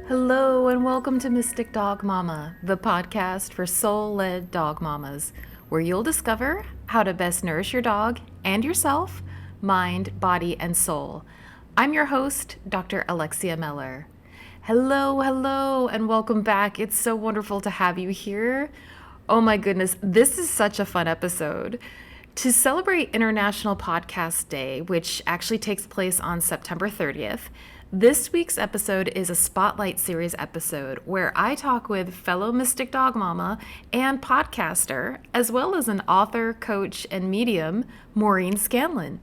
Hello, and welcome to Mystic Dog Mama, the podcast for soul led dog mamas, where you'll discover how to best nourish your dog and yourself, mind, body, and soul. I'm your host, Dr. Alexia Meller. Hello, and welcome back. It's so wonderful to have you here. Oh my goodness, this is such a fun episode. To celebrate International Podcast Day, which actually takes place on September 30th, this week's episode is a Spotlight Series episode where I talk with fellow Mystic Dog Mama and podcaster, as well as an author, coach, and medium, Maureen Scanlon.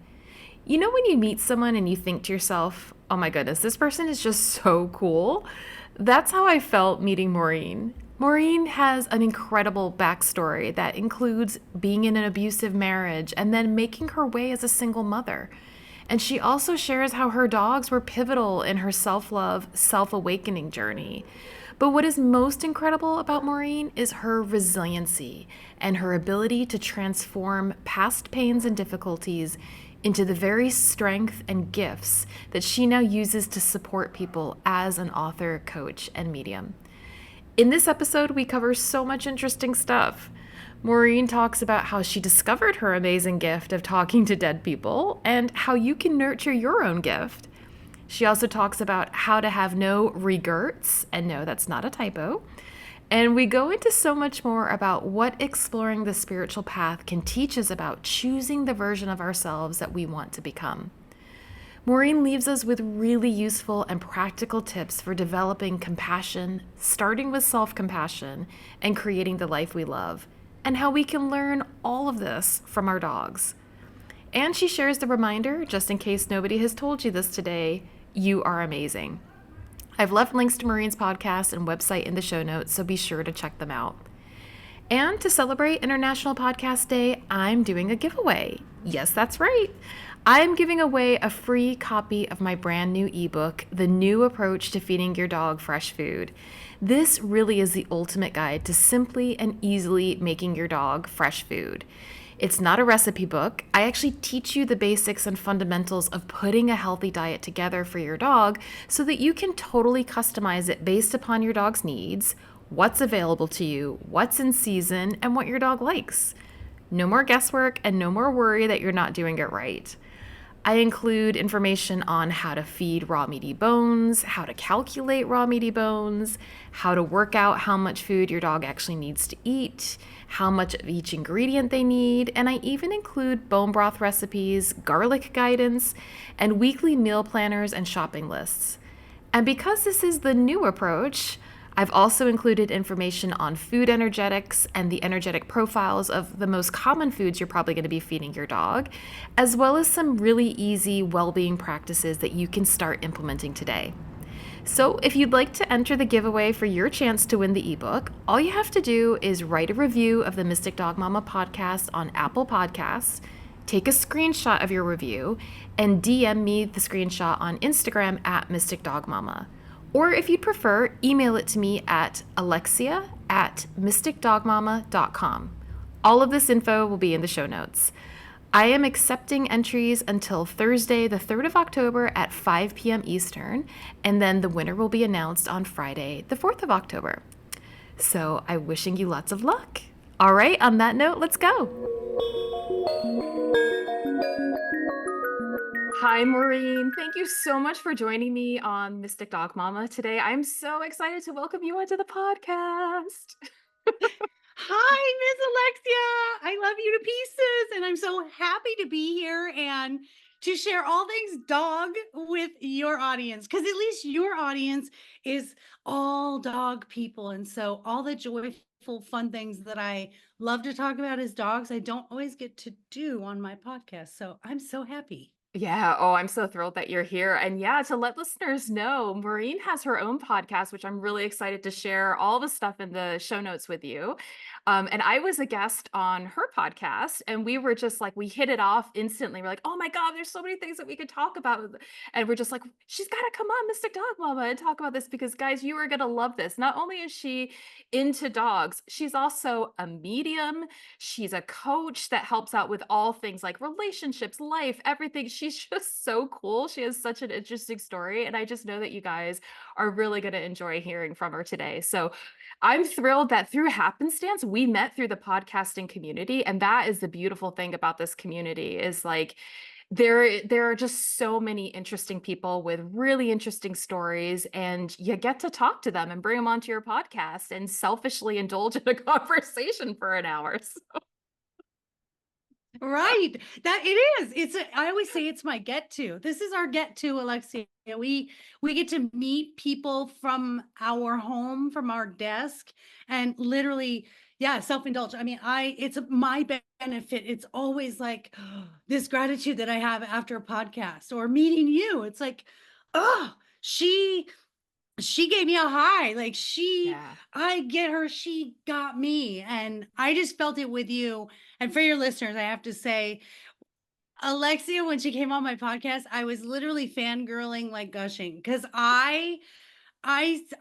You know, when you meet someone and you think to yourself, oh my goodness, this person is just so cool? That's how I felt meeting Maureen. Maureen has an incredible backstory that includes being in an abusive marriage and then making her way as a single mother. And she also shares how her dogs were pivotal in her self-love, self-awakening journey. But what is most incredible about Maureen is her resiliency and her ability to transform past pains and difficulties into the very strength and gifts that she now uses to support people as an author, coach, and medium. In this episode, we cover so much interesting stuff. Maureen talks about how she discovered her amazing gift of talking to dead people and how you can nurture your own gift. She also talks about how to have no regrets, and no, that's not a typo. And we go into so much more about what exploring the spiritual path can teach us about choosing the version of ourselves that we want to become. Maureen leaves us with really useful and practical tips for developing compassion, starting with self-compassion, and creating the life we love, and how we can learn all of this from our dogs. And she shares the reminder, just in case nobody has told you this today, you are amazing. I've left links to Maureen's podcast and website in the show notes, so be sure to check them out. And to celebrate International Podcast Day, I'm doing a giveaway. Yes, that's right. I'm giving away a free copy of my brand new ebook, The New Approach to Feeding Your Dog Fresh Food. This really is the ultimate guide to simply and easily making your dog fresh food. It's not a recipe book. I actually teach you the basics and fundamentals of putting a healthy diet together for your dog so that you can totally customize it based upon your dog's needs, what's available to you, what's in season, and what your dog likes. No more guesswork and no more worry that you're not doing it right. I include information on how to feed raw meaty bones, how to calculate raw meaty bones, how to work out how much food your dog actually needs to eat, how much of each ingredient they need, and I even include bone broth recipes, garlic guidance, and weekly meal planners and shopping lists. And because this is the new approach, I've also included information on food energetics and the energetic profiles of the most common foods you're probably going to be feeding your dog, as well as some really easy well-being practices that you can start implementing today. So if you'd like to enter the giveaway for your chance to win the ebook, all you have to do is write a review of the Mystic Dog Mama podcast on Apple Podcasts, take a screenshot of your review, and DM me the screenshot on Instagram at Mystic Dog Mama. Or if you'd prefer, email it to me at alexia@mysticdogmama.com. All of this info will be in the show notes. I am accepting entries until Thursday, the 3rd of October at 5 p.m. Eastern, and then the winner will be announced on Friday, the 4th of October. So I'm wishing you lots of luck. All right, on that note, let's go. Hi, Maureen. Thank you so much for joining me on Mystic Dog Mama today. I'm so excited to welcome you onto the podcast. Hi, Miss Alexia. I love you to pieces, and I'm so happy to be here and to share all things dog with your audience, because at least your audience is all dog people. And so all the joyful, fun things that I love to talk about as dogs, I don't always get to do on my podcast. So I'm so happy. Yeah. Oh, I'm so thrilled that you're here. And yeah, to let listeners know, Maureen has her own podcast, which I'm really excited to share all the stuff in the show notes with you. And I was a guest on her podcast, and we were just like, we hit it off instantly. We're like, oh my God, there's so many things that we could talk about. And we're just like, she's got to come on Mystic Dog Mama and talk about this because, guys, you are going to love this. Not only is she into dogs, she's also a medium. She's a coach that helps out with all things like relationships, life, everything. She she's just so cool. She has such an interesting story, and I just know that you guys are really gonna enjoy hearing from her today. So, I'm thrilled that through happenstance, we met through the podcasting community, and that is the beautiful thing about this community is, like, there are just so many interesting people with really interesting stories, and you get to talk to them and bring them onto your podcast and selfishly indulge in a conversation for an hour. Right. That it is. I always say it's my get to. This is our get to, Alexia. We get to meet people from our home, from our desk, and literally, yeah, self-indulge. I mean, it's my benefit. It's always like this gratitude that I have after a podcast or meeting you. It's like, oh, she gave me a high. Like Yeah. I get her, she got me. And I just felt it with you. And for your listeners, I have to say, Alexia, when she came on my podcast, I was literally fangirling, like gushing. Cause I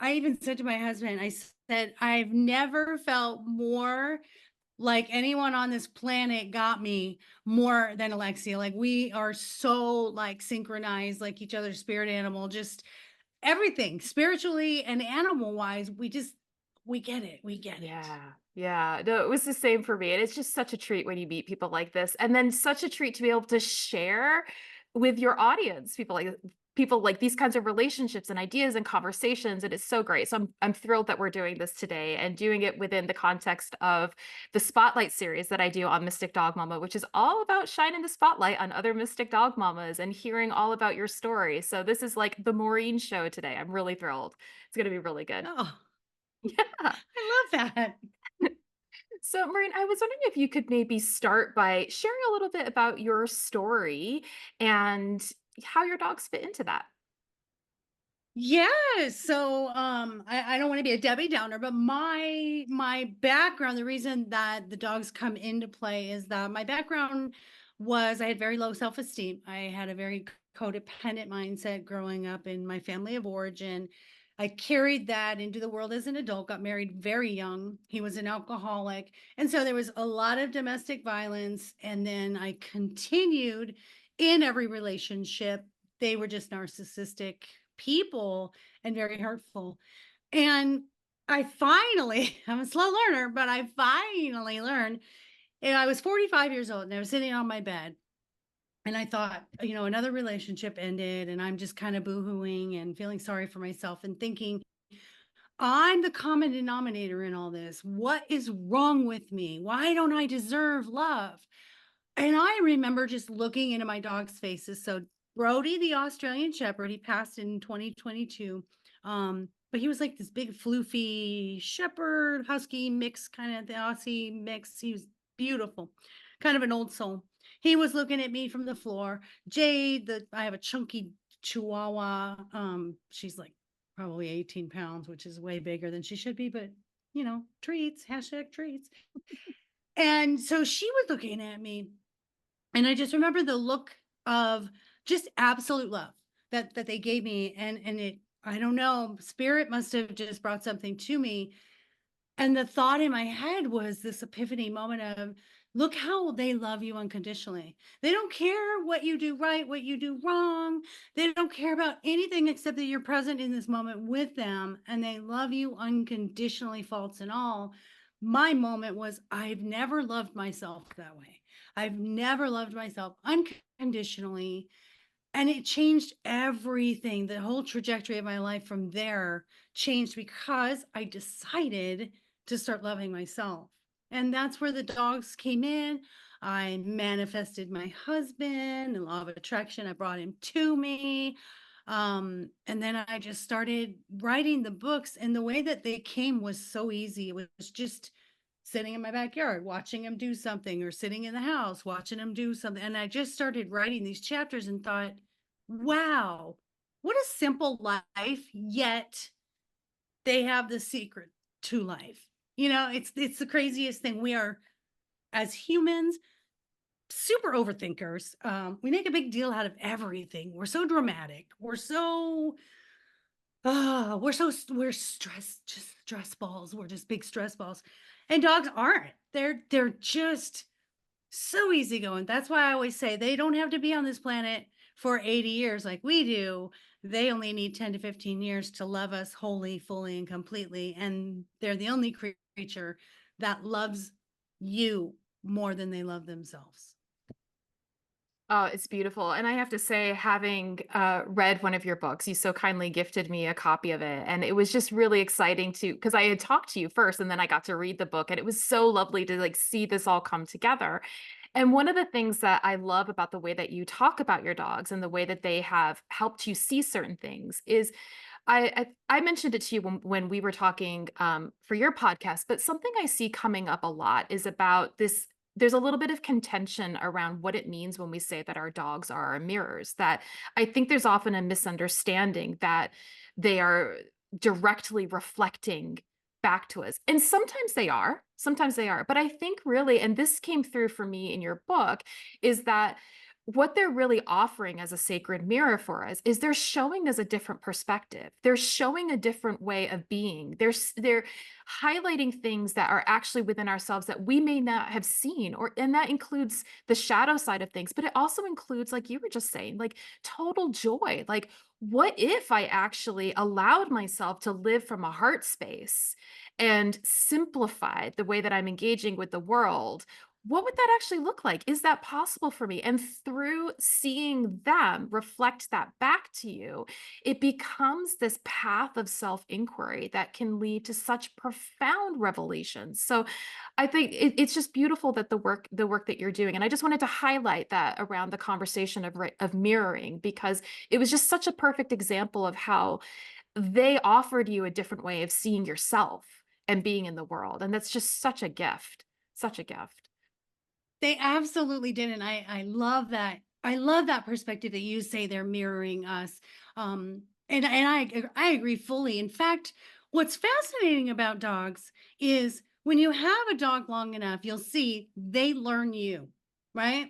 even said to my husband, I said, I've never felt more like anyone on this planet got me more than Alexia. Like we are so like synchronized, like each other's spirit animal, just everything spiritually and animal wise. We get it. We get it. Yeah. Yeah. No, it was the same for me. And it's just such a treat when you meet people like this. And then such a treat to be able to share with your audience, people like these kinds of relationships and ideas and conversations. And it's so great. So I'm thrilled that we're doing this today and doing it within the context of the spotlight series that I do on Mystic Dog Mama, which is all about shining the spotlight on other Mystic Dog Mamas and hearing all about your story. So this is like the Maureen show today. I'm really thrilled. It's going to be really good. Oh, Yeah. I love that. So, Maureen, I was wondering if you could maybe start by sharing a little bit about your story and how your dogs fit into that. Yes. So I don't want to be a Debbie Downer, but my background, the reason that the dogs come into play is that my background was I had very low self-esteem. I had a very codependent mindset growing up in my family of origin. I carried that into the world as an adult, got married very young. He was an alcoholic. And so there was a lot of domestic violence. And then I continued in every relationship. They were just narcissistic people and very hurtful. And I finally, I'm a slow learner, but I finally learned. And I was 45 years old and I was sitting on my bed. And I thought, another relationship ended, and I'm just kind of boohooing and feeling sorry for myself and thinking, I'm the common denominator in all this. What is wrong with me? Why don't I deserve love? And I remember just looking into my dog's faces. So Brody, the Australian Shepherd, he passed in 2022. But he was like this big floofy shepherd, husky mix, kind of the Aussie mix. He was beautiful, kind of an old soul. He was looking at me from the floor. Jade, I have a chunky Chihuahua. She's like probably 18 pounds, which is way bigger than she should be, but treats, hashtag treats. And so she was looking at me, and I just remember the look of just absolute love that they gave me. And it, I don't know, spirit must have just brought something to me. And the thought in my head was this epiphany moment of, look how they love you unconditionally. They don't care what you do right, what you do wrong. They don't care about anything except that you're present in this moment with them, and they love you unconditionally, faults and all. My moment was, I've never loved myself that way. I've never loved myself unconditionally. And it changed everything. The whole trajectory of my life from there changed because I decided to start loving myself. And that's where the dogs came in. I manifested my husband and law of attraction. I brought him to me. And then I just started writing the books. And the way that they came was so easy. It was just sitting in my backyard, watching him do something, or sitting in the house, watching him do something. And I just started writing these chapters and thought, wow, what a simple life, yet they have the secret to life. It's the craziest thing. We are, as humans, super overthinkers. We make a big deal out of everything. We're so dramatic. We're stress balls. We're just big stress balls. And dogs aren't. They're just so easygoing. That's why I always say they don't have to be on this planet. for 80 years like we do, they only need 10 to 15 years to love us wholly, fully, and completely. And they're the only creature that loves you more than they love themselves. Oh, it's beautiful. And I have to say, having read one of your books, you so kindly gifted me a copy of it. And it was just really exciting to, because I had talked to you first and then I got to read the book. And it was so lovely to like see this all come together. And one of the things that I love about the way that you talk about your dogs and the way that they have helped you see certain things is I mentioned it to you when we were talking for your podcast, but something I see coming up a lot is about this. There's a little bit of contention around what it means when we say that our dogs are our mirrors. That I think there's often a misunderstanding that they are directly reflecting back to us. And sometimes they are. But I think really, and this came through for me in your book, is that what they're really offering as a sacred mirror for us is they're showing us a different perspective. They're showing a different way of being. They're highlighting things that are actually within ourselves that we may not have seen, or and that includes the shadow side of things, but it also includes, like you were just saying, like total joy. Like, what if I actually allowed myself to live from a heart space and simplified the way that I'm engaging with the world? What would that actually look like? Is that possible for me? And through seeing them reflect that back to you, it becomes this path of self inquiry that can lead to such profound revelations. So I think it's just beautiful that the work that you're doing. And I just wanted to highlight that around the conversation of mirroring, because it was just such a perfect example of how they offered you a different way of seeing yourself and being in the world. And that's just such a gift, such a gift. They absolutely did, and I love that. I love that perspective that you say they're mirroring us. And I agree fully. In fact, what's fascinating about dogs is when you have a dog long enough, you'll see they learn you, right?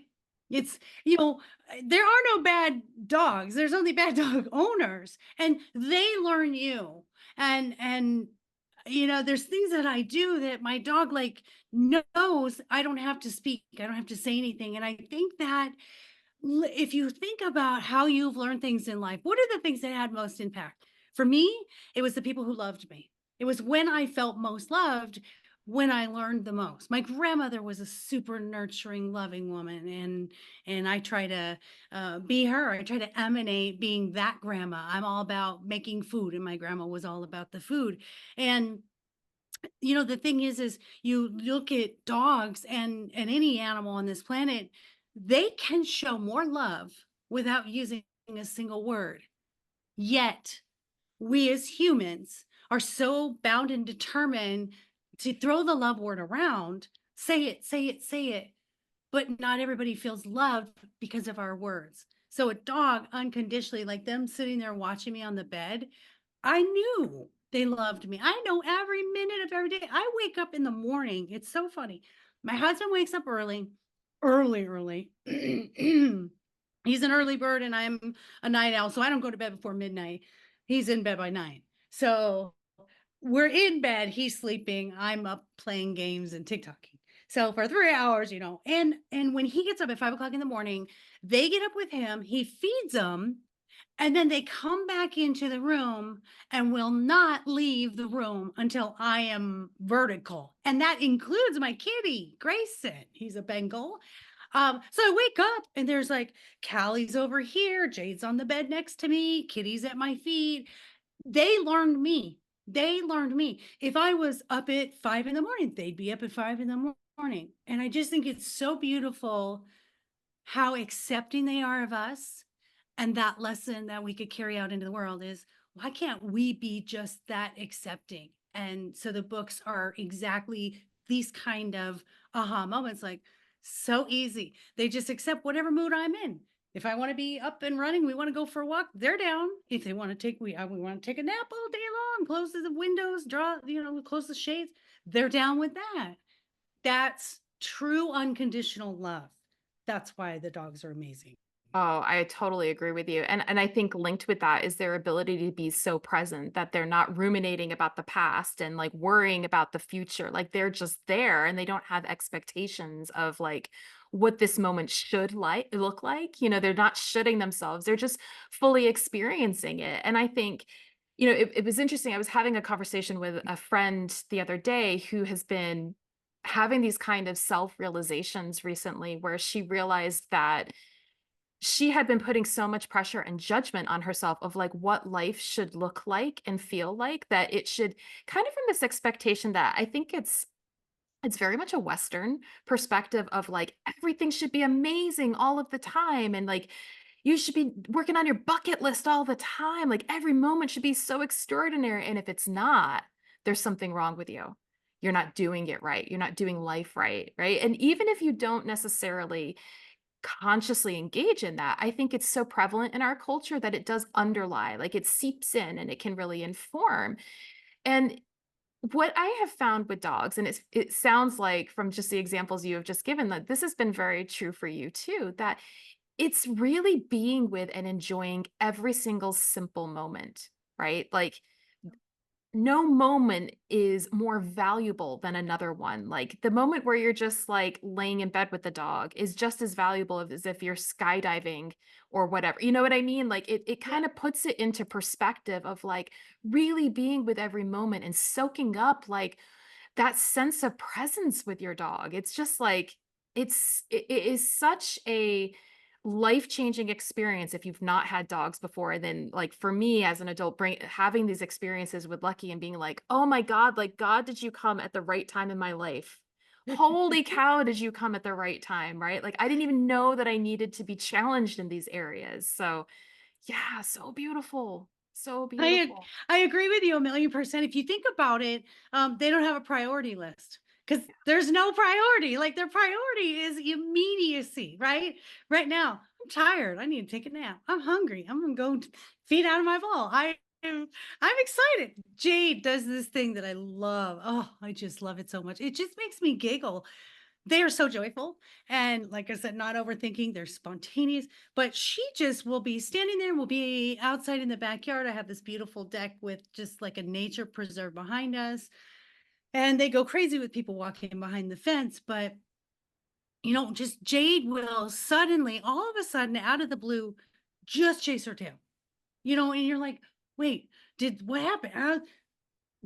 It's there are no bad dogs. There's only bad dog owners, and they learn you. And there's things that I do that my dog like knows I don't have to speak. I don't have to say anything. And I think that if you think about how you've learned things in life, what are the things that had most impact? For me, it was the people who loved me. It was when I felt most loved, when I learned the most. My grandmother was a super nurturing, loving woman, and I try to be her. I try to emanate being that grandma. I'm all about making food, and my grandma was all about the food. And the thing is you look at dogs and any animal on this planet, they can show more love without using a single word. Yet we as humans are so bound and determined to throw the love word around, say it, say it, say it, but not everybody feels loved because of our words. So a dog unconditionally, like them sitting there watching me on the bed, I knew they loved me. I know every minute of every day. I wake up in the morning. It's so funny. My husband wakes up early, early, early. He's an early bird and I'm a night owl. So I don't go to bed before midnight. He's in bed by 9. So we're in bed. He's sleeping. I'm up playing games and TikToking. So for 3 hours, and when he gets up at 5 o'clock in the morning, they get up with him. He feeds them, and then they come back into the room and will not leave the room until I am vertical. And that includes my kitty, Grayson. He's a Bengal. So I wake up and there's like Callie's over here, Jade's on the bed next to me, Kitty's at my feet. They learned me. They learned me. If I was up at 5 in the morning, they'd be up at 5 in the morning. And I just think it's so beautiful how accepting they are of us. And that lesson that we could carry out into the world is, why can't we be just that accepting? And so the books are exactly these kind of aha moments, like so easy. They just accept whatever mood I'm in. If I want to be up and running, we want to go for a walk, they're down. If they want to we want to take a nap all day long, close the windows, close the shades, they're down with that. That's true unconditional love. That's why the dogs are amazing. Oh, I totally agree with you. And I think linked with that is their ability to be so present that they're not ruminating about the past and like worrying about the future. Like they're just there and they don't have expectations of like what this moment should like look like. You know, they're not shooting themselves. They're just fully experiencing it. And I think, it was interesting. I was having a conversation with a friend the other day who has been having these kind of self-realizations recently where she realized that she had been putting so much pressure and judgment on herself of like what life should look like and feel like that it should kind of from this expectation that I think it's very much a Western perspective of like everything should be amazing all of the time and like you should be working on your bucket list all the time. Like every moment should be so extraordinary. And if it's not, there's something wrong with you. You're not doing it right. You're not doing life right. Right. And even if you don't necessarily consciously engage in that, I think it's so prevalent in our culture that it does underlie, like it seeps in and it can really inform. And what I have found with dogs, and it sounds like from just the examples you have just given that this has been very true for you too, that it's really being with and enjoying every single simple moment, right? Like no moment is more valuable than another one. Like the moment where you're just like laying in bed with the dog is just as valuable as if you're skydiving or whatever. You know what I mean? Like it Yeah. kind of puts it into perspective of like really being with every moment and soaking up like that sense of presence with your dog. It's just like it is such a life-changing experience if you've not had dogs before. And then like for me as an adult bring having these experiences with Lucky and being like, "Oh my God, like God, did you come at the right time in my life? Holy cow, did you come at the right time?" Right? Like I didn't even know that I needed to be challenged in these areas. So, yeah, so beautiful. So beautiful. I agree with you 1,000,000%. If you think about it, they don't have a priority list because there's no priority. Like their priority is immediacy, right? Right now, I'm tired. I need to take a nap. I'm hungry. I'm gonna go feed out of my bowl. I'm excited. Jade does this thing that I love. Oh, I just love it so much. It just makes me giggle. They are so joyful. And like I said, not overthinking, they're spontaneous. But she just will be standing there, we'll be outside in the backyard. I have this beautiful deck with just like a nature preserve behind us. And they go crazy with people walking behind the fence. But, just Jade will suddenly, all of a sudden, out of the blue, just chase her tail. And you're like, wait, did what happened?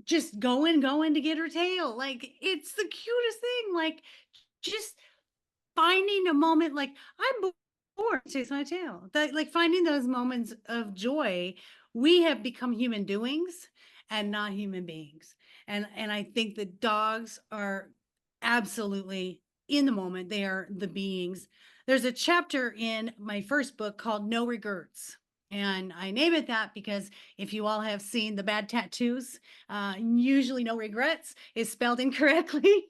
Just going to get her tail. Like, it's the cutest thing. Like, just finding a moment like, "I'm bored, chase my tail." That like, finding those moments of joy. We have become human doings and not human beings. And I think that dogs are absolutely in the moment. They are the beings. There's a chapter in my first book called No Regrets. And I name it that because if you all have seen the bad tattoos, usually no regrets is spelled incorrectly.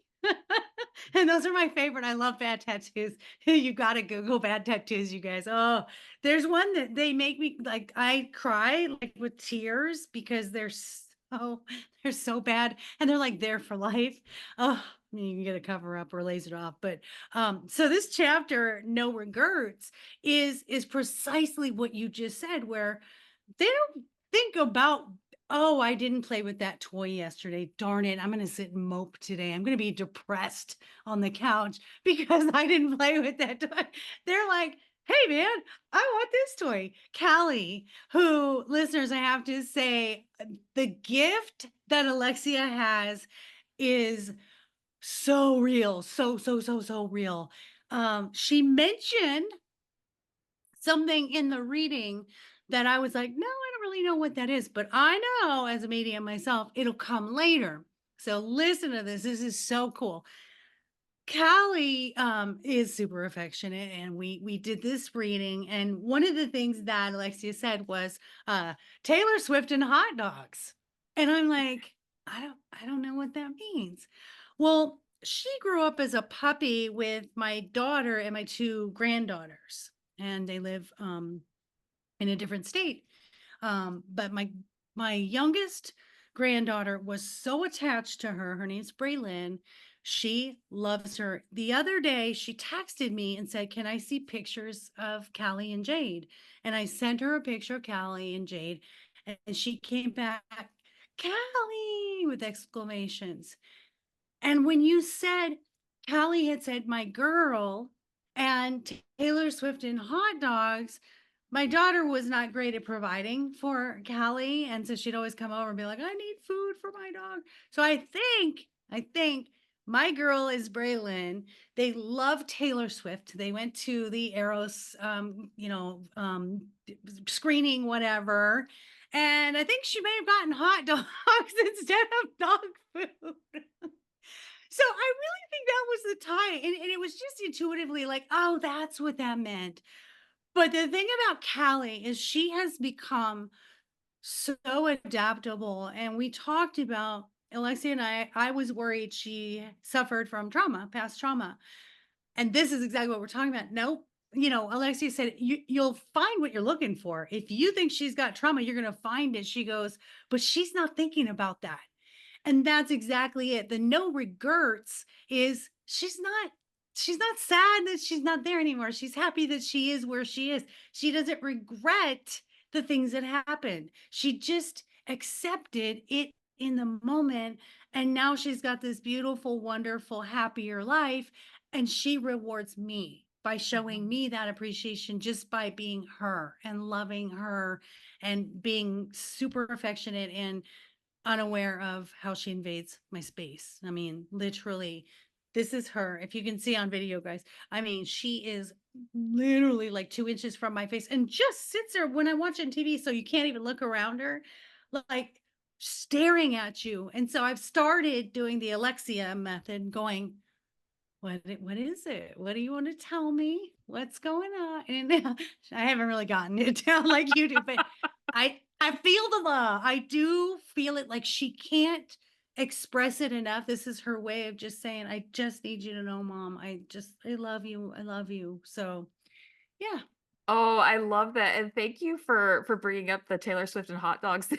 And those are my favorite. I love bad tattoos. You gotta Google bad tattoos, you guys. Oh, there's one that they make me like I cry like with tears because they're so bad and they're like there for life. Oh, you can get a cover up or laser it off. But so this chapter, No Regrets, is precisely what you just said, where they don't think about, "Oh, I didn't play with that toy yesterday. Darn it. I'm gonna sit and mope today. I'm gonna be depressed on the couch because I didn't play with that toy." They're like, "Hey man, I want this toy." Callie, who listeners, I have to say, the gift that Alexia has is so real. So, so, so, so real. She mentioned something in the reading that I was like, "No, I don't really know what that is, but I know as a medium myself, it'll come later." So listen to this. This is so cool. Callie is super affectionate, and we did this reading, and one of the things that Alexia said was Taylor Swift and hot dogs. And I'm like, I don't know what that means. Well, she grew up as a puppy with my daughter and my two granddaughters, and they live in a different state. But my youngest granddaughter was so attached to her. Her name's Braylon. She loves her. The other day, she texted me and said, "Can I see pictures of Callie and Jade?" And I sent her a picture of Callie and Jade, and she came back, "Callie!" with exclamations. And when you said Callie had said my girl and Taylor Swift and hot dogs, my daughter was not great at providing for Callie. And so she'd always come over and be like, I need food for my dog. So I think my girl is Braylon. They love Taylor Swift. They went to the Eros, screening, whatever. And I think she may have gotten hot dogs instead of dog food. So I really think that was the tie, and it was just intuitively like, "Oh, that's what that meant." But the thing about Callie is she has become so adaptable, and we talked about Alexia and I was worried she suffered from trauma, past trauma, and this is exactly what we're talking about. Nope. Alexia said, "You'll find what you're looking for. If you think she's got trauma, you're gonna find it." She goes, "But she's not thinking about that." And that's exactly it. The no regrets is she's not sad that she's not there anymore. She's happy that she is where she is. She doesn't regret the things that happened. She just accepted it in the moment, and now she's got this beautiful, wonderful, happier life, and she rewards me by showing Mhm. me that appreciation just by being her and loving her and being super affectionate and unaware of how she invades my space. I mean, literally, this is her. If you can see on video, guys, I mean, she is literally like 2 inches from my face and just sits there when I watch it on TV. So you can't even look around her, like staring at you. And so I've started doing the Alexia method, going, what is it? What do you want to tell me? What's going on? And I haven't really gotten it down like you do, but I feel the love. I do feel it, like she can't express it enough. This is her way of just saying, I just need you to know, mom. I love you. I love you. So yeah. Oh, I love that, and thank you for bringing up the Taylor Swift and hot dogs thing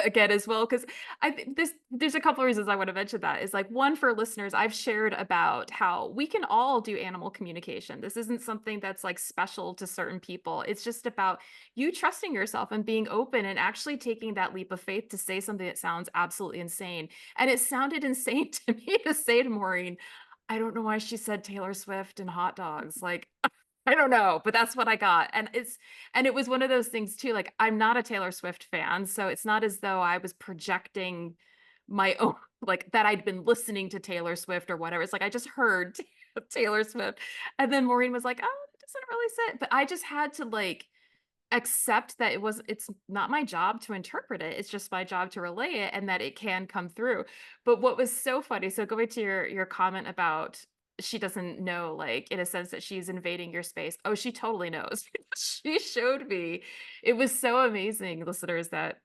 again as well, because I think there's a couple of reasons I wanna mention that. Is like, one, for listeners, I've shared about how we can all do animal communication. This isn't something that's, like, special to certain people. It's just about you trusting yourself and being open and actually taking that leap of faith to say something that sounds absolutely insane, and it sounded insane to me to say to Maureen, "I don't know why she said Taylor Swift and hot dogs," like, I don't know, but that's what I got, and it was one of those things too, like, I'm not a Taylor Swift fan, so it's not as though I was projecting my own like, that I'd been listening to Taylor Swift or whatever. It's like I just heard Taylor Swift, and then Maureen was like, "Oh, it doesn't really say," but I just had to, like, accept that it's not my job to interpret it, it's just my job to relay it and that it can come through. But what was so funny, so going to your comment about she doesn't know, like, in a sense that she's invading your space. Oh, she totally knows. She showed me. It was so amazing, listeners, that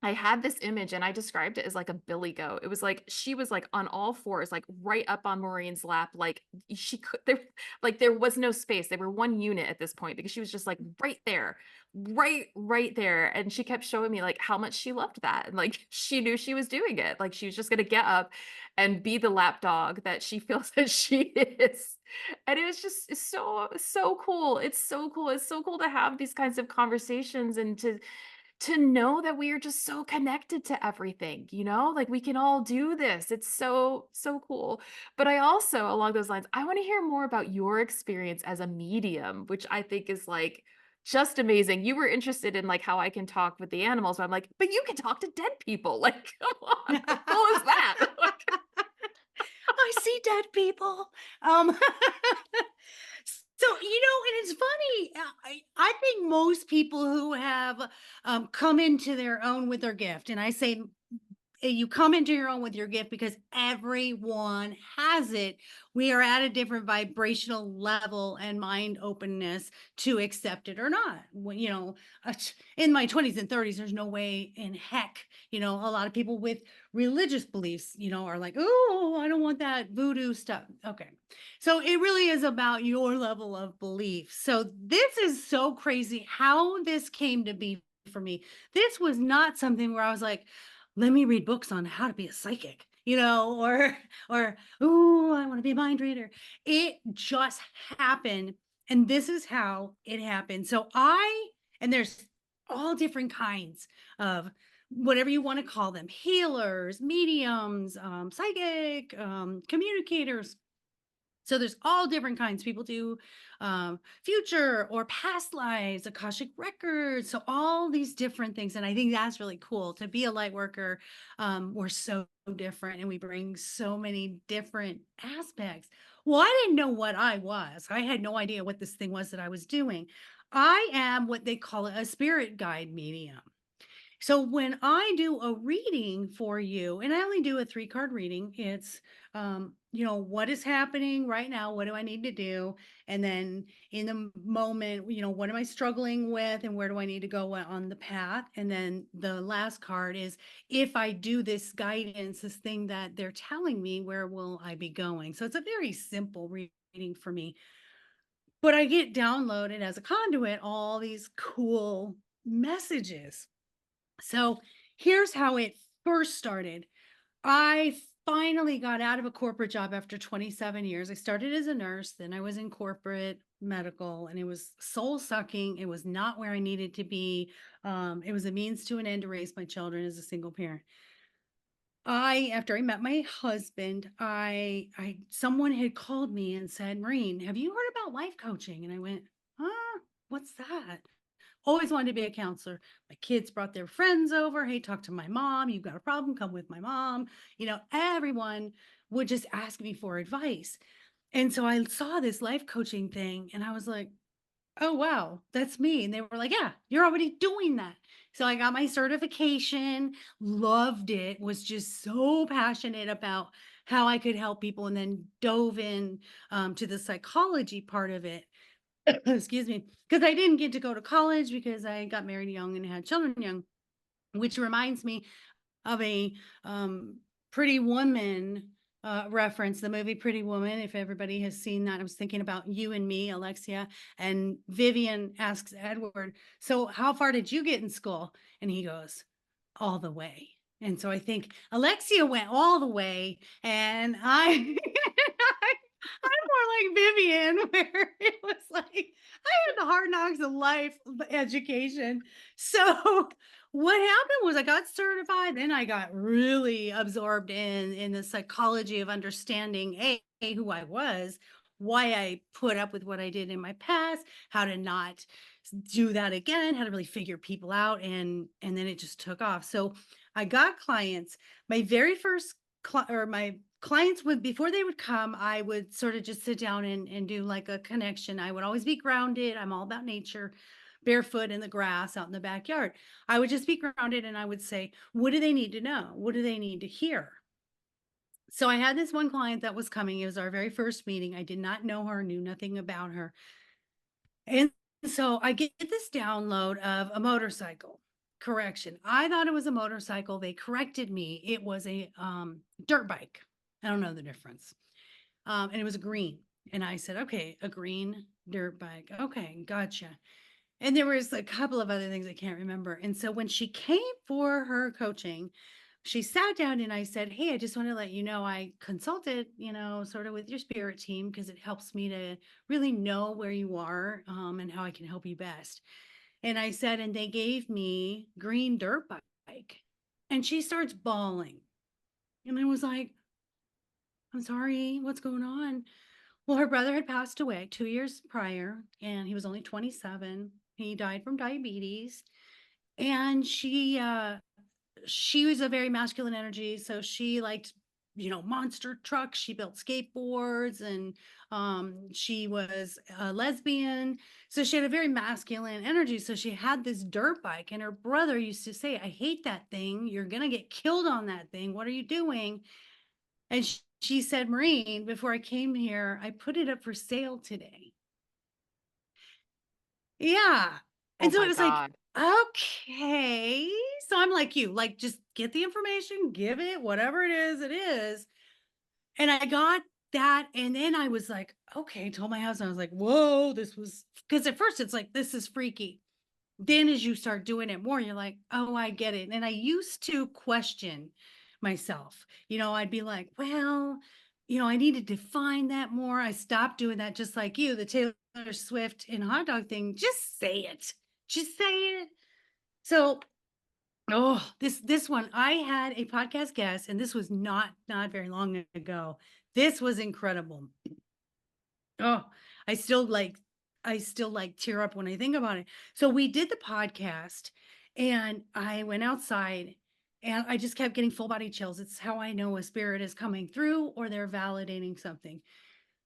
I had this image and I described it as like a billy goat. It was like she was like on all fours, like right up on Maureen's lap. Like she could there, like there was no space. They were one unit at this point because she was just like right there, right there. And she kept showing me like how much she loved that. And like she knew she was doing it. Like she was just gonna get up and be the lap dog that she feels that she is. And it was just it's so cool. It's so cool. It's so cool to have these kinds of conversations and to know that we are just so connected to everything, you know? Like we can all do this. It's so cool. But I also, along those lines, I want to hear more about your experience as a medium, which I think is like just amazing. You were interested in like how I can talk with the animals. But I'm like, but you can talk to dead people. Like, come on, how cool is that? I see dead people. Um, so and it's funny. I think most people who have come into their own with their gift, and I say you come into your own with your gift because everyone has it. We are at a different vibrational level and mind openness to accept it or not. Uh, in my 20s and 30s, there's no way in heck, a lot of people with religious beliefs, are like, oh, I don't want that voodoo stuff. Okay. So it really is about your level of belief. So this is so crazy how this came to be for me. This was not something where I was like, let me read books on how to be a psychic. or oh, I want to be a mind reader. It just happened. And this is how it happened. And there's all different kinds of whatever you want to call them, healers, mediums, psychic, communicators. So there's all different kinds. People do future or past lives, Akashic records. So all these different things. And I think that's really cool to be a light worker. We're so different and we bring so many different aspects. Well, I didn't know what I was. I had no idea what this thing was that I was doing. I am what they call a spirit guide medium. So when I do a reading for you, and I only do a 3 card reading, it's what is happening right now? What do I need to do? And then in the moment, what am I struggling with and where do I need to go on the path? And then the last card is if I do this guidance, this thing that they're telling me, where will I be going? So it's a very simple reading for me. But I get downloaded as a conduit all these cool messages. So here's how it first started. I finally got out of a corporate job after 27 years. I started as a nurse, then I was in corporate medical, and it was soul sucking. It was not where I needed to be. It was a means to an end to raise my children as a single parent. After I met my husband, someone had called me and said, Maureen, have you heard about life coaching? And I went, what's that? Always wanted to be a counselor. My kids brought their friends over. Hey, talk to my mom. You've got a problem, come with my mom. Everyone would just ask me for advice. And so I saw this life coaching thing and I was like, oh, wow, that's me. And they were like, yeah, you're already doing that. So I got my certification, loved it, was just so passionate about how I could help people, and then dove in to the psychology part of it. Excuse me, because I didn't get to go to college because I got married young and had children young, which reminds me of a Pretty Woman reference, the movie Pretty Woman. If everybody has seen that, I was thinking about you and me, Alexia. And Vivian asks Edward, so how far did you get in school? And he goes, all the way. And so I think Alexia went all the way, and I'm more like Vivian, where it was like I had the hard knocks of life education. So what happened was I got certified, then I got really absorbed in the psychology of understanding who I was, why I put up with what I did in my past, how to not do that again, how to really figure people out, and then it just took off. So I got clients. My very first my clients would, before they would come, I would sort of just sit down and do like a connection. I would always be grounded. I'm all about nature, barefoot in the grass out in the backyard. I would just be grounded and I would say, what do they need to know? What do they need to hear? So I had this one client that was coming. It was our very first meeting. I did not know her, knew nothing about her. And so I get this download of a motorcycle. Correction. I thought it was a motorcycle. They corrected me. It was a dirt bike. I don't know the difference. And it was a green. And I said, okay, a green dirt bike. Okay, gotcha. And there was a couple of other things I can't remember. And so when she came for her coaching, she sat down and I said, hey, I just want to let you know I consulted, sort of with your spirit team because it helps me to really know where you are and how I can help you best. And I said, and they gave me green dirt bike. And she starts bawling. And I was like, I'm sorry, what's going on? Well, her brother had passed away 2 years prior, and he was only 27. He died from diabetes. And she was a very masculine energy. So she liked, monster trucks. She built skateboards, and she was a lesbian. So she had a very masculine energy. So she had this dirt bike, and her brother used to say, I hate that thing. You're going to get killed on that thing. What are you doing? And she said, Maureen, before I came here, I put it up for sale today. Yeah. Oh And so it my was like, God. okay. So I'm like you, like, just get the information, give it, whatever it is, it is. And I got that. And then I was like, okay, told my husband, I was like, whoa, because at first it's like, this is freaky. Then as you start doing it more, you're like, oh, I get it. And I used to question myself. I'd be like, well, I need to define that more. I stopped doing that, just like you, the Taylor Swift and hot dog thing. Just say it. Just say it. So, oh, this one, I had a podcast guest, and this was not very long ago. This was incredible. Oh, I still like I still like tear up when I think about it. So we did the podcast, and I went outside, and I just kept getting full body chills. It's how I know a spirit is coming through or they're validating something.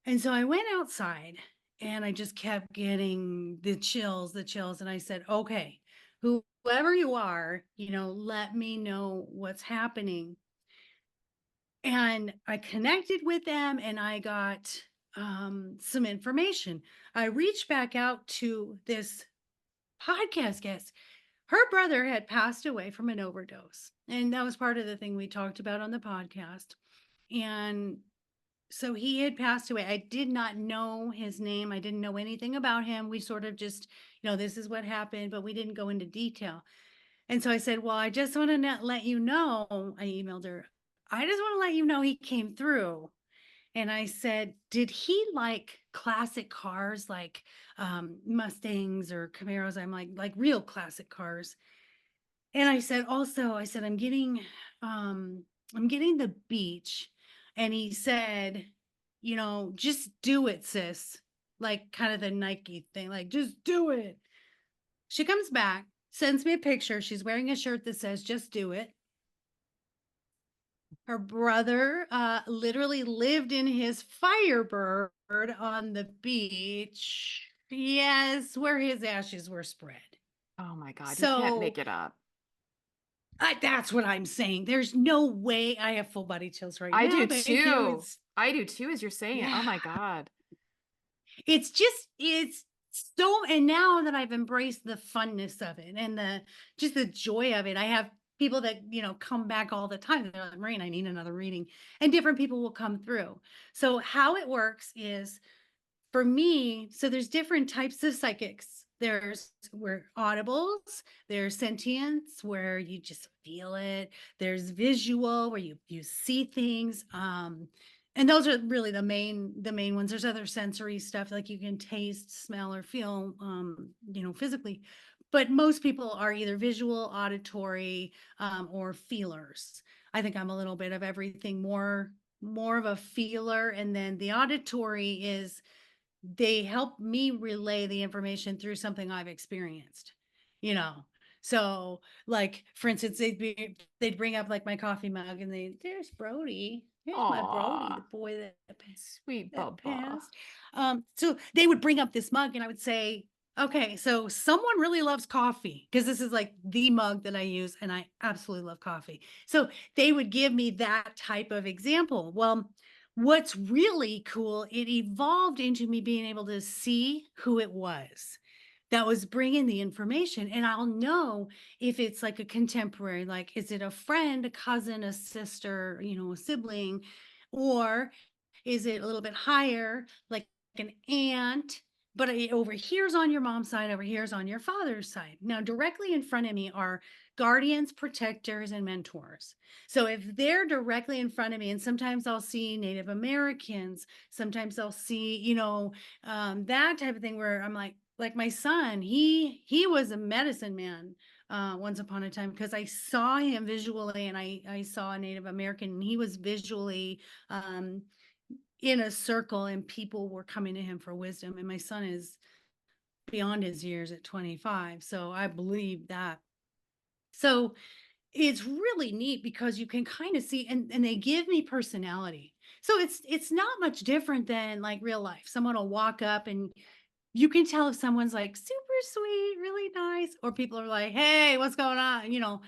And so I went outside, and I just kept getting the chills. And I said, okay, whoever you are, let me know what's happening. And I connected with them, and I got some information. I reached back out to this podcast guest. Her brother had passed away from an overdose. And that was part of the thing we talked about on the podcast. And so he had passed away. I did not know his name. I didn't know anything about him. We sort of just, this is what happened, but we didn't go into detail. And so I said, well, I just want to let you know, I emailed her, I just want to let you know he came through. And I said, did he like classic cars like Mustangs or Camaros? I'm like real classic cars. And I said, also, I said, I'm getting the beach. And he said, just do it, sis. Like kind of the Nike thing, like just do it. She comes back, sends me a picture. She's wearing a shirt that says, just do it. Her brother literally lived in his Firebird on the beach. Yes, where his ashes were spread. Oh my God, you can't So make it up. that's what I'm saying. There's no way I have full body chills right I now. do Thank you. too. I do too, as you're saying it. Oh Yeah, my God. it's so, and now that I've embraced the funness of it and just the joy of it, I have people that, come back all the time. They're like, Maureen, I need another reading. And different people will come through. So how it works is, for me, so there's different types of psychics. There's where audibles, there's sentience where you just feel it. There's visual where you see things. And those are really the main ones. There's other sensory stuff like you can taste, smell, or feel physically. But most people are either visual, auditory, or feelers. I think I'm a little bit of everything, more of a feeler. And then the auditory is, they help me relay the information through something I've experienced, you know. So, like for instance, they'd bring up like my coffee mug, and there's Brody. Here's my Brody, the Aw, boy that sweet that Bubba. passed. So they would bring up this mug, and I would say, okay, so someone really loves coffee, because this is like the mug that I use, and I absolutely love coffee. So they would give me that type of example. Well, what's really cool, it evolved into me being able to see who it was that was bringing the information. And I'll know if it's like a contemporary, like, is it a friend, a cousin, a sister, a sibling, or is it a little bit higher, like an aunt, but it overhere's on your mom's side, over here's on your father's side. Now, directly in front of me are guardians, protectors, and mentors. So if they're directly in front of me, and sometimes I'll see Native Americans, sometimes I'll see, that type of thing, where I'm like my son, he was a medicine man once upon a time, because I saw him visually, and I saw a Native American, and he was visually in a circle, and people were coming to him for wisdom. And my son is beyond his years at 25. So I believe that. So it's really neat, because you can kind of see, and they give me personality. So it's not much different than like real life. Someone will walk up, and you can tell if someone's like super sweet, really nice, or people are like, hey, what's going on?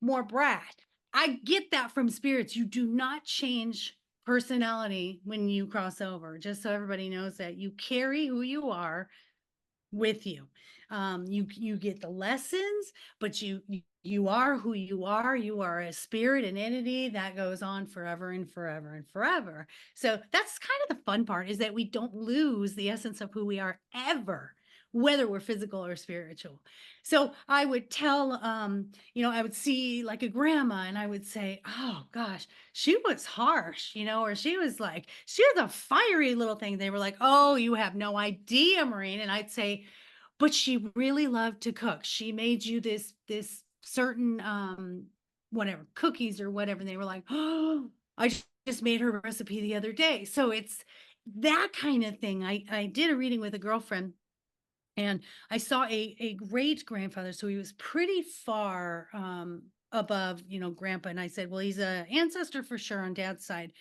More brat. I get that from spirits. You do not change personality when you cross over, just so everybody knows that you carry who you are with you. You get the lessons, but you are who you are. You are a spirit, an entity that goes on forever and forever and forever. So that's kind of the fun part, is that we don't lose the essence of who we are ever. whether we're physical or spiritual. So I would tell, I would see like a grandma and I would say, oh gosh, she was harsh, or she was like, she was a fiery little thing. They were like, oh, you have no idea, Maureen. And I'd say, but she really loved to cook. She made you this certain whatever cookies or whatever. And they were like, oh, just made her recipe the other day. So it's that kind of thing. I did a reading with a girlfriend and I saw a great grandfather. So he was pretty far above, grandpa. And I said, well, he's a ancestor for sure on dad's side.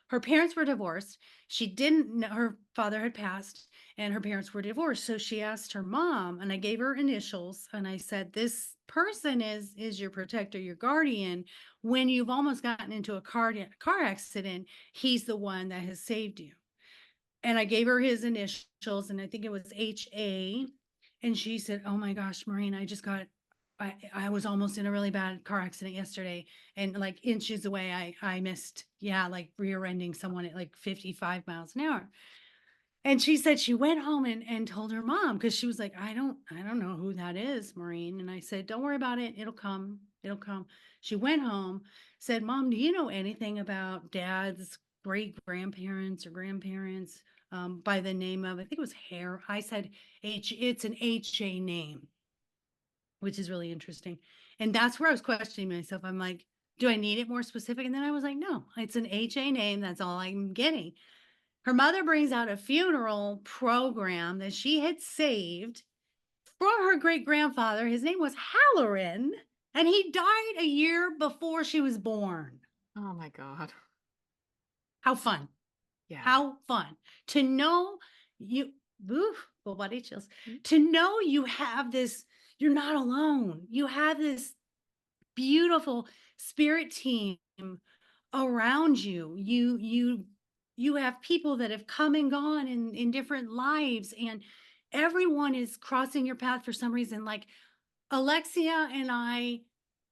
Her parents were divorced. She didn't know her father had passed and her parents were divorced. So she asked her mom, and I gave her initials and I said, this person is your protector, your guardian. When you've almost gotten into a car accident, he's the one that has saved you. And I gave her his initials, and I think it was HA. And she said, oh my gosh, Maureen, I was almost in a really bad car accident yesterday. And like inches away, I missed, yeah, like rear ending someone at like 55 miles an hour. And she said she went home and told her mom because she was like, I don't know who that is, Maureen. And I said, don't worry about it. It'll come. It'll come. She went home, said, Mom, do you know anything about dad's great grandparents or grandparents by the name of, I think it was Hare. I said, it's an HA name, which is really interesting. And that's where I was questioning myself. I'm like, do I need it more specific? And then I was like, no, it's an HA name. That's all I'm getting. Her mother brings out a funeral program that she had saved for her great grandfather. His name was Halloran, and he died a year before she was born. Oh my God. How fun! Yeah. How fun to know you. Oof, full body chills. Mm. To know you have this. You're not alone. You have this beautiful spirit team around you. You have people that have come and gone in different lives, and everyone is crossing your path for some reason. Like Alexia and I,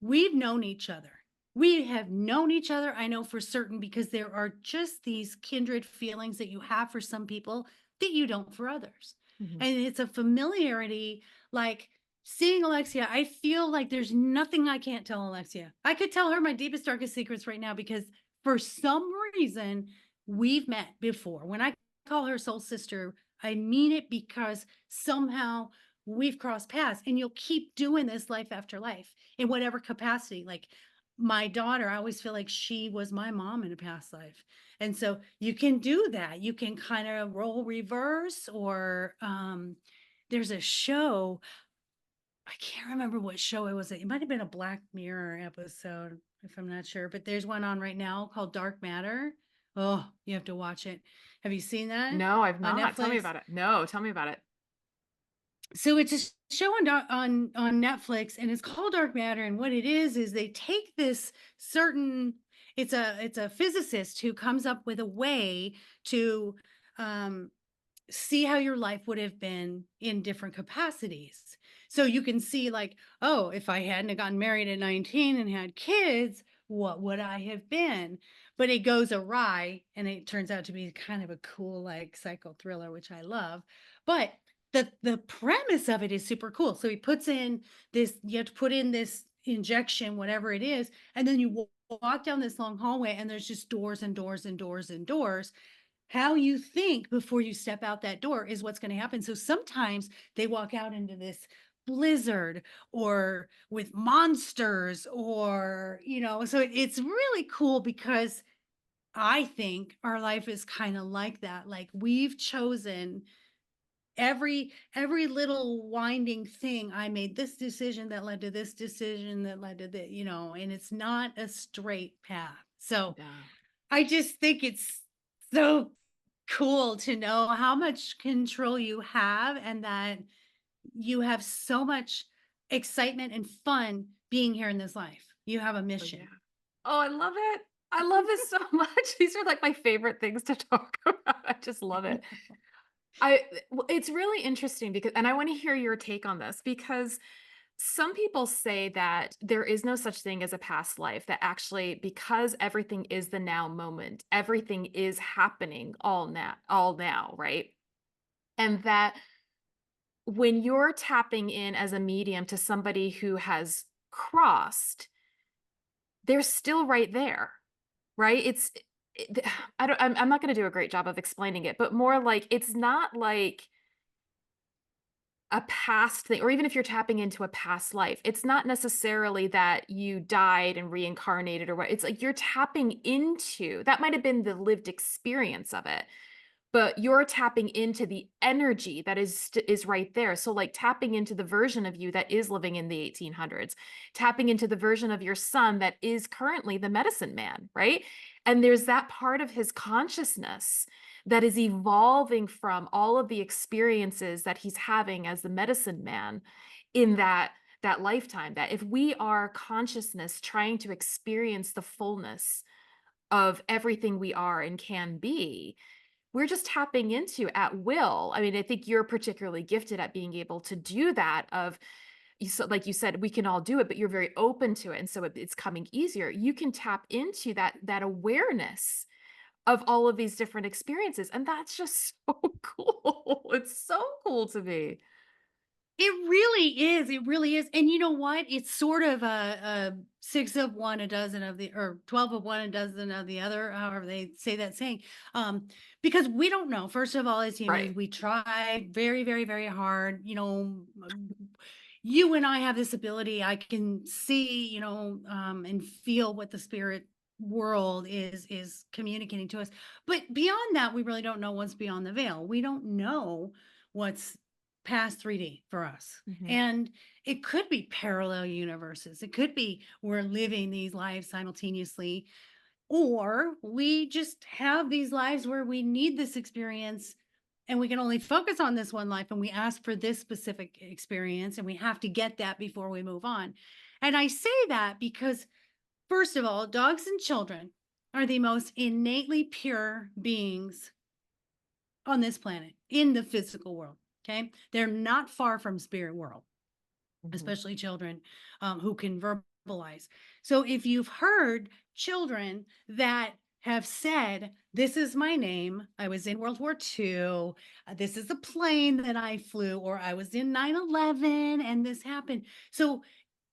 we've known each other. We have known each other, I know for certain, because there are just these kindred feelings that you have for some people that you don't for others. Mhm. And it's a familiarity, like seeing Alexia, I feel like there's nothing I can't tell Alexia. I could tell her my deepest, darkest secrets right now because for some reason we've met before. When I call her soul sister, I mean it because somehow we've crossed paths and you'll keep doing this life after life in whatever capacity. Like my daughter, I always feel like she was my mom in a past life. And so you can do that. You can kind of role reverse or there's a show. I can't remember what show it was. It might have been a Black Mirror episode, if I'm not sure, but there's one on right now called Dark Matter. Oh, you have to watch it. Have you seen that No, I've on not. Tell me Netflix? about it. No, tell me about it. So it's a show on Netflix, and it's called Dark Matter. And what it is they take this certain. It's a physicist who comes up with a way to um, see how your life would have been in different capacities. So you can see like, oh, if I hadn't have gotten married at 19 and had kids, what would I have been? But it goes awry and it turns out to be kind of a cool like psycho thriller, which I love. But the premise of it is super cool. So he puts in this, you have to put in this injection, whatever it is, and then you walk down this long hallway and there's just doors and doors and doors and doors. How you think before you step out that door is what's going to happen. So sometimes they walk out into this blizzard or with monsters or, so it's really cool because I think our life is kind of like that. Like we've chosen every little winding thing. I made this decision that led to this decision that led to that, and it's not a straight path. So Yeah. I just think it's so cool to know how much control you have and that you have so much excitement and fun being here in this life. You have a Oh, yeah. mission. Oh, I love it. I love this so much. These are like my favorite things to talk about. I just love it. It's really interesting because, and I want to hear your take on this because some people say that there is no such thing as a past life, that actually, because everything is the now moment, everything is happening all now, right? And that when you're tapping in as a medium to somebody who has crossed, they're still right there, right? I don't I'm not gonna do a great job of explaining it, but more like it's not like a past thing, or even if you're tapping into a past life, it's not necessarily that you died and reincarnated or what. It's like you're tapping into that might have been the lived experience of it, but you're tapping into the energy that is right there. So like tapping into the version of you that is living in the 1800s, tapping into the version of your son that is currently the medicine man, right? And there's that part of his consciousness that is evolving from all of the experiences that he's having as the medicine man in that lifetime. That if we are consciousness trying to experience the fullness of everything we are and can be, we're just tapping into at will. I mean, I think you're particularly gifted at being able to do that of so like you said, we can all do it, but you're very open to it. And so it's coming easier. You can tap into that awareness of all of these different experiences. And that's just so cool. It's so cool to me. It really is, it really is, and you know what? It's sort of a 6 of one, a dozen of the or 12 of one, a dozen of the other, however they say that saying, because we don't know. First of all, as humans, Right. we try very, very, very hard, you and I have this ability, I can see, and feel what the spirit world is communicating to us, but beyond that, we really don't know what's beyond the veil. We don't know what's past 3D for us. Hmm. And it could be parallel universes. It could be we're living these lives simultaneously, or we just have these lives where we need this experience and we can only focus on this one life and we ask for this specific experience and we have to get that before we move on. And I say that because, first of all, dogs and children are the most innately pure beings on this planet in the physical world. Okay. They're not far from spirit world, Hmm. especially children who can verbalize. So if you've heard children that have said, "This is my name. I was in World War II. This is the plane that I flew," or "I was in 9/11 and this happened." So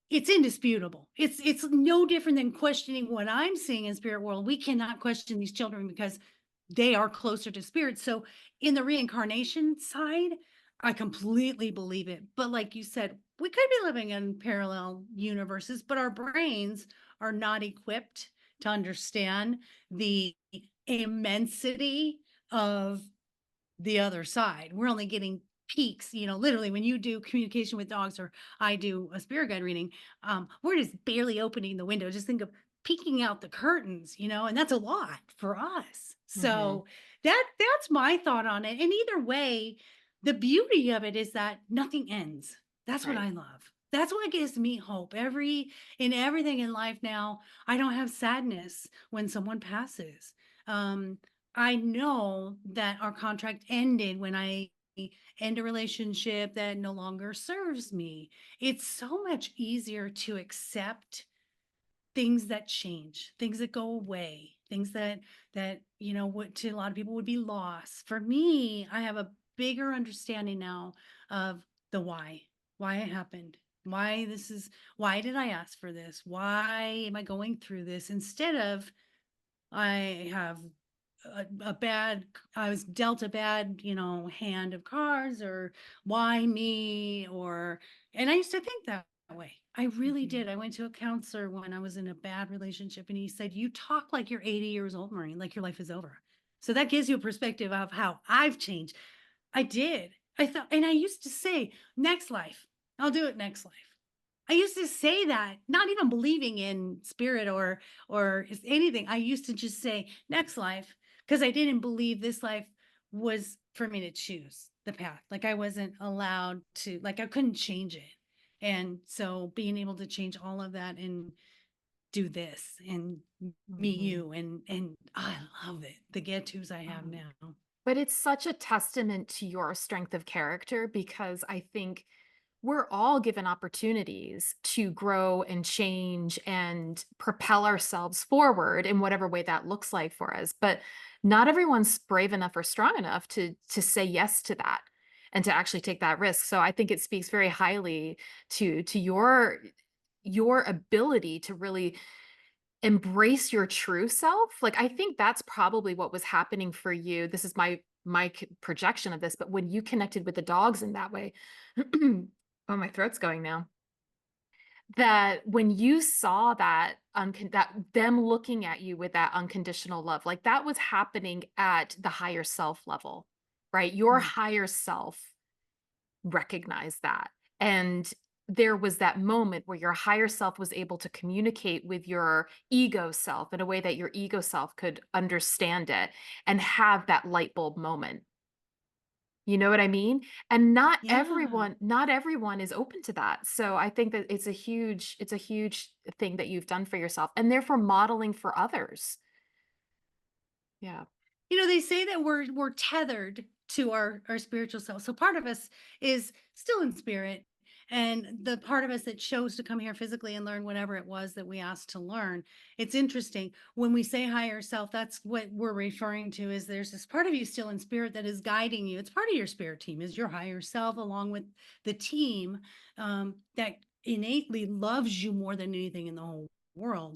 it's indisputable. It's no different than questioning what I'm seeing in spirit world. We cannot question these children because they are closer to spirit. So in the reincarnation side, I completely believe it. But like you said, we could be living in parallel universes, but our brains are not equipped to understand the immensity of the other side. We're only getting peaks, literally when you do communication with dogs or I do a spirit guide reading, we're just barely opening the window. Just think of peeking out the curtains, and that's a lot for us. Hmm. So that's my thought on it. And either way, the beauty of it is that nothing ends. That's what Right. I love. That's what gives me hope. In everything in life now, I don't have sadness when someone passes. Um, I know that our contract ended when I end a relationship that no longer serves me. It's so much easier to accept things that change, things that go away, things that what to a lot of people would be loss. For me, I have a bigger understanding now of the why it happened. Why did I ask for this? Why am I going through this? Instead of I have a bad I was dealt a bad, hand of cards, or why me, or and I used to think that way. I really Hmm. did. I went to a counselor when I was in a bad relationship and he said, "You talk like you're 80 years old, Maureen, like your life is over." So that gives you a perspective of how I've changed. I did. I thought, and I used to say, "Next life. I'll do it next life." I used to say that, not even believing in spirit or anything. I used to just say next life because I didn't believe this life was for me to choose the path. Like I wasn't allowed to, like I couldn't change it. And so being able to change all of that and do this and meet Hmm. you and I love it. The get-tos I have now. But it's such a testament to your strength of character because I think we're all given opportunities to grow and change and propel ourselves forward in whatever way that looks like for us. But not everyone's brave enough or strong enough to say yes to that. and to actually take that risk. So I think it speaks very highly to your ability to really embrace your true self. Like, I think that's probably what was happening for you. This is my projection of this, but when you connected with the dogs in that way, oh, my throat's going now. That when you saw that them looking at you with that unconditional love, like that was happening at the higher self level, right? Your Right. higher self recognized that. And there was that moment where your higher self was able to communicate with your ego self in a way that your ego self could understand it and have that light bulb moment. You know what I mean? And Yeah. not everyone is open to that. So I think that it's a huge thing that you've done for yourself and therefore modeling for others. Yeah. They say that we're tethered to our spiritual self. So part of us is still in spirit, and the part of us that chose to come here physically and learn whatever it was that we asked to learn. It's interesting when we say higher self. That's what we're referring to. Is there's this part of you still in spirit that is guiding you. It's part of your spirit team. Is your higher self along with the team that innately loves you more than anything in the whole world.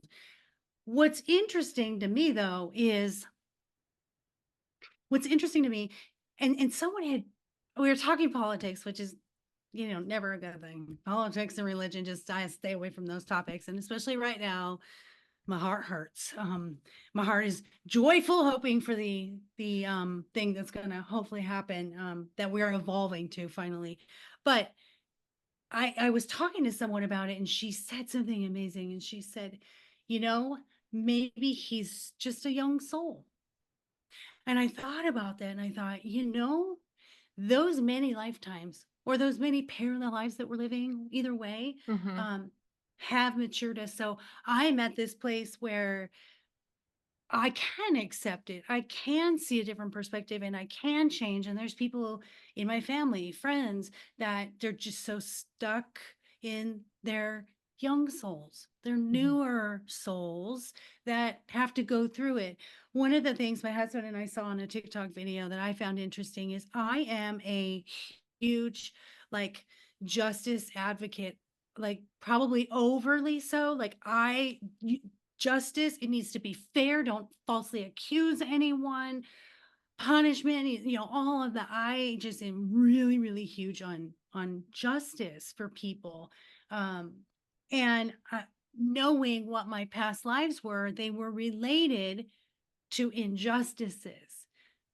What's interesting to me though is What's interesting to me, and someone had we were talking politics, which is, never a good thing. Politics and religion, just I stay away from those topics, and especially right now, my heart hurts. My heart is joyful, hoping for the thing that's gonna hopefully happen, that we're evolving to finally. But I was talking to someone about it, and she said something amazing, and she said, "You know, maybe he's just a young soul." And I thought about that and I thought, those many lifetimes or those many parallel lives that we're living, either way, Mhm. um, have matured us. So I'm at this place where I can accept it. I can see a different perspective and I can change. And there's people in my family, friends, that they're just so stuck in their young souls, their Mhm. newer souls that have to go through it. One of the things my husband and I saw on a TikTok video that I found interesting is I am a huge, like, justice advocate, like probably overly so. Like justice, it needs to be fair, don't falsely accuse anyone, punishment, all of that. I just am really, really huge on justice for people. And knowing what my past lives were, they were related to injustices.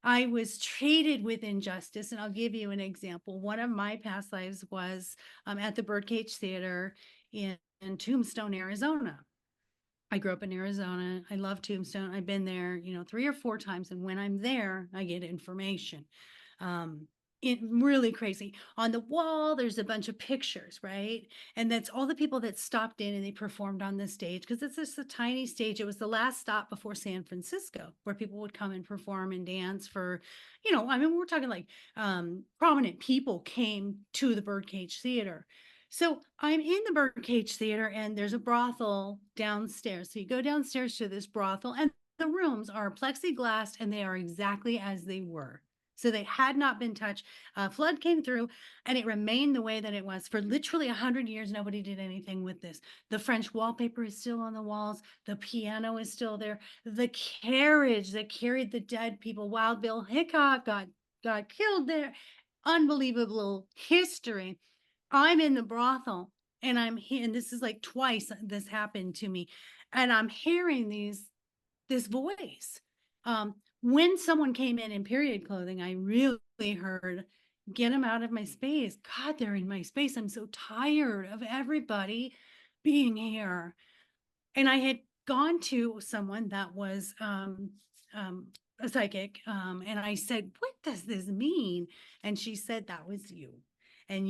I was treated with injustice, and I'll give you an example. One of my past lives was at the Birdcage Theater in Tombstone, Arizona. I grew up in Arizona. I love Tombstone. I've been there, 3 or 4 times, and when I'm there, I get information. Um, it really crazy. On the wall, there's a bunch of pictures, right? And that's all the people that stopped in and they performed on the stage because it's just a tiny stage. It was the last stop before San Francisco, where people would come and perform and dance for, I mean, we're talking like prominent people came to the Birdcage Theater. So I'm in the Birdcage Theater and there's a brothel downstairs. So you go downstairs to this brothel and the rooms are plexiglass and they are exactly as they were. So they had not been touched. A flood came through and it remained the way that it was for literally 100 years. Nobody did anything with this. The French wallpaper is still on the walls. The piano is still there. The carriage that carried the dead people, Wild Bill Hickok got killed there. Unbelievable history. I'm in the brothel and I'm here, and this is like twice this happened to me, and I'm hearing this voice. When someone came in period clothing, I really heard, "Get them out of my space." God, they're in my space. I'm so tired of everybody being here. And I had gone to someone that was a psychic, and I said, "What does this mean?" And she said, "That was you. And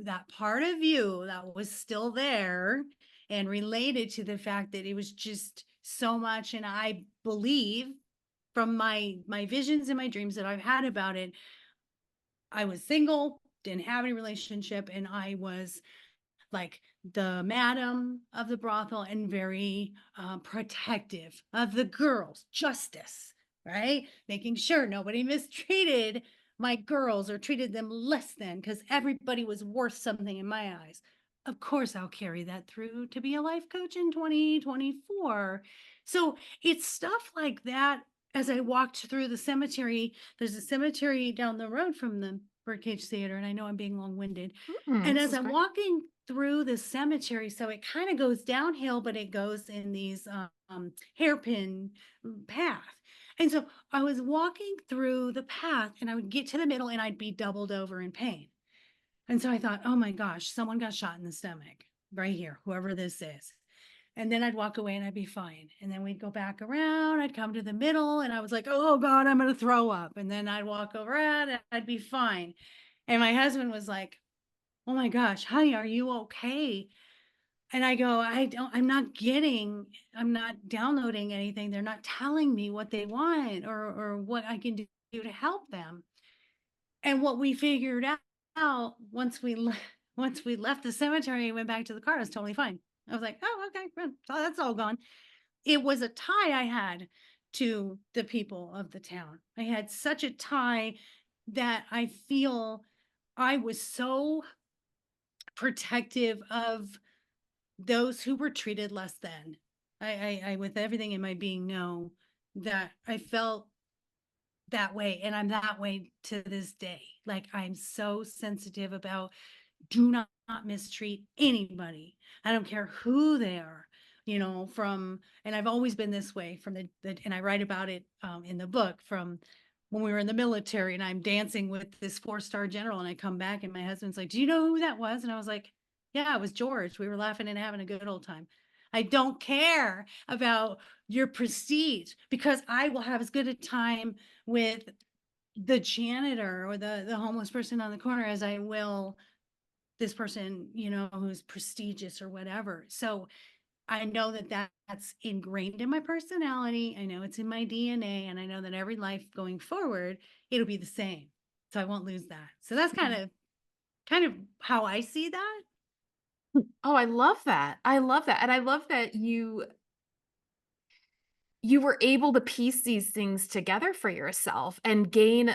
that part of you that was still there and related to the fact that it was just so much." And I believe from my visions and my dreams that I've had about it, I was single, didn't have any relationship, and I was like the madam of the brothel and very protective of the girls, justice, right? Making sure nobody mistreated my girls or treated them less than because everybody was worth something in my eyes. Of course, I'll carry that through to be a life coach in 2024. So it's stuff like that. As I walked through the cemetery, there's a cemetery down the road from the Birdcage Theater, and I know I'm being long winded. And This as is I'm great. walking through the cemetery, so it kind of goes downhill, but it goes in these hairpin path. And so I was walking through the path and I would get to the middle and I'd be doubled over in pain. And so I thought, oh my gosh, someone got shot in the stomach right here, whoever this is. And then I'd walk away and I'd be fine. And then we'd go back around, I'd come to the middle and I was like, oh God, I'm going to throw up. And then I'd walk around and I'd be fine. And my husband was like, oh my gosh, honey, are you okay? And I go, I'm not downloading anything. They're not telling me what they want or what I can do to help them. And what we figured out once we left the cemetery and went back to the car, I was totally fine. I was like, oh, okay, well, so that's all gone. It was a tie I had to the people of the town. I had such a tie that I feel I was so protective of those who were treated less than. I with everything in my being know that I felt that way and I'm that way to this day. Like I'm so sensitive about do not mistreat anybody. I don't care who they are, and I've always been this way from and I write about it in the book from when we were in the military and I'm dancing with this 4-star general and I come back and my husband's like, do you know who that was? And I was like, yeah, it was George. We were laughing and having a good old time. I don't care about your prestige because I will have as good a time with the janitor or the homeless person on the corner as I will this person, who's prestigious or whatever. So I know that that's ingrained in my personality. I know it's in my DNA, and I know that every life going forward, it'll be the same. So I won't lose that. So that's kind of how I see that. Oh, I love that. I love that. And I love that you were able to piece these things together for yourself and gain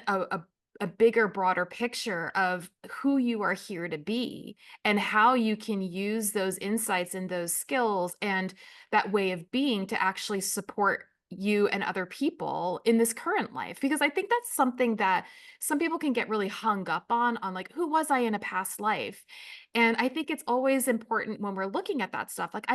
a bigger, broader picture of who you are here to be and how you can use those insights and those skills and that way of being to actually support you and other people in this current life. Because I think that's something that some people can get really hung up on like, who was I in a past life? And I think it's always important when we're looking at that stuff. Like,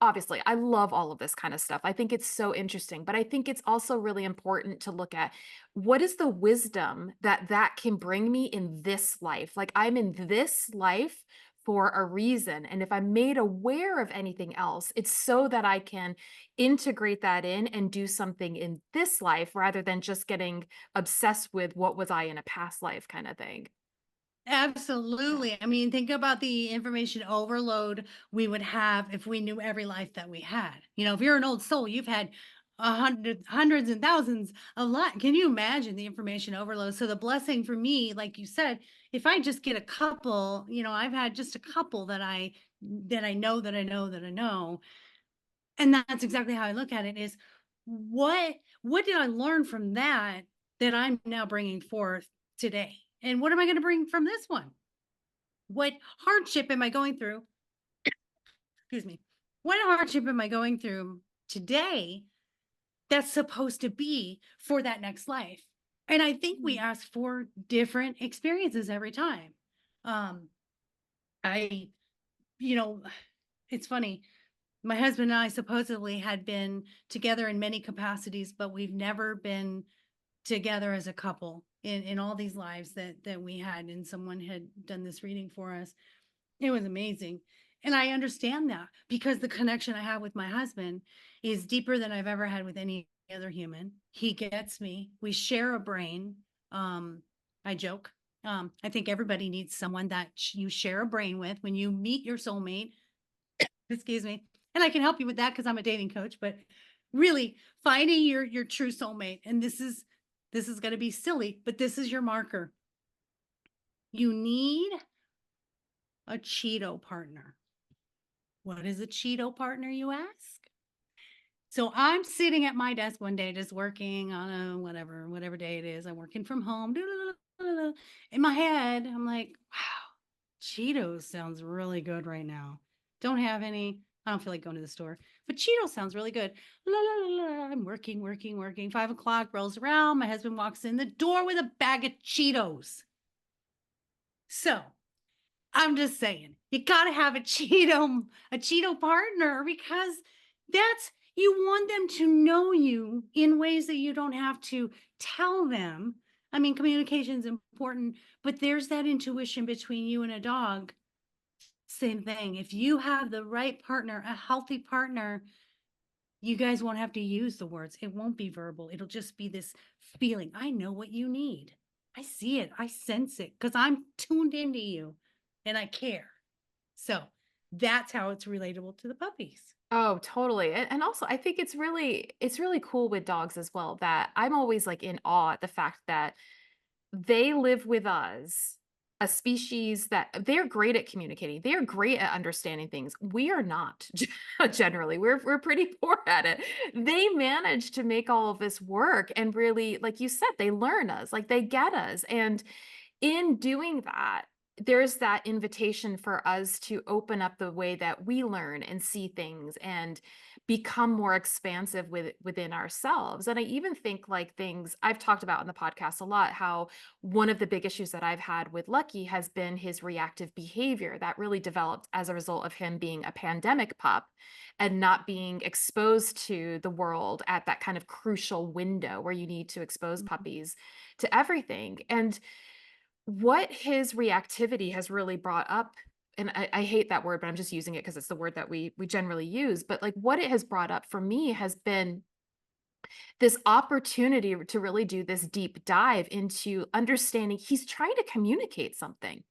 obviously, I love all of this kind of stuff. I think it's so interesting, but I think it's also really important to look at what is the wisdom that can bring me in this life? Like I'm in this life for a reason. And if I'm made aware of anything else, it's so that I can integrate that in and do something in this life rather than just getting obsessed with what was I in a past life kind of thing. Yeah. Absolutely. I mean, think about the information overload we would have if we knew every life that we had. If you're an old soul, you've had hundreds and thousands of life. Can you imagine the information overload? So the blessing for me, like you said, if I just get a couple, I've had just a couple that I know that I know that I know. And that's exactly how I look at it is what did I learn from that I'm now bringing forth today? And what am I going to bring from this one? What hardship am I going through? Excuse me. What hardship am I going through today that's supposed to be for that next life? And I think we Mm. ask for different experiences every time. Um, I, you know, it's funny. My husband and I supposedly had been together in many capacities, but we've never been together as a couple in all these lives that we had. And someone had done this reading for us. It was amazing. And I understand that because the connection I have with my husband is deeper than I've ever had with any other human. He gets me. We share a brain. I joke. I think everybody needs someone that you share a brain with when you meet your soulmate. Excuse me. And I can help you with that because I'm a dating coach, but really finding your true soulmate. And this is going to be silly, but this is your marker. You need a Cheeto partner. What is a Cheeto partner, you ask? So I'm sitting at my desk one day just working on a whatever day it is. I'm working from home. In my head, I'm like, wow, Cheetos sounds really good right now. Don't have any. I don't feel like going to the store, but Cheetos sounds really good. I'm working. 5 o'clock rolls around. My husband walks in the door with a bag of Cheetos. So I'm just saying, you gotta have a Cheeto partner because that's you want them to know you in ways that you don't have to tell them. I mean, communication is important, but there's that intuition between you and a dog. Same thing. If you have the right partner, a healthy partner, you guys won't have to use the words. It won't be verbal. It'll just be this feeling. I know what you need. I see it. I sense it because I'm tuned into you and I care. So that's how it's relatable to the puppies. Oh, totally. And also I think it's really cool with dogs as well that I'm always like in awe at the fact that they live with us, a species that they're great at communicating. They're great at understanding things. We are not generally. We're pretty poor at it. They manage to make all of this work and really, like you said, they learn us, like they get us. And in doing that, there's that invitation for us to open up the way that we learn and see things and become more expansive within ourselves. And I even think like things I've talked about in the podcast a lot, how one of the big issues that I've had with Lucky has been his reactive behavior that really developed as a result of him being a pandemic pup and not being exposed to the world at that kind of crucial window where you need to expose Mhm. puppies to everything. And what his reactivity has really brought up, and I hate that word, but I'm just using it because it's the word that we generally use, but, like, what it has brought up for me has been this opportunity to really do this deep dive into understanding he's trying to communicate something.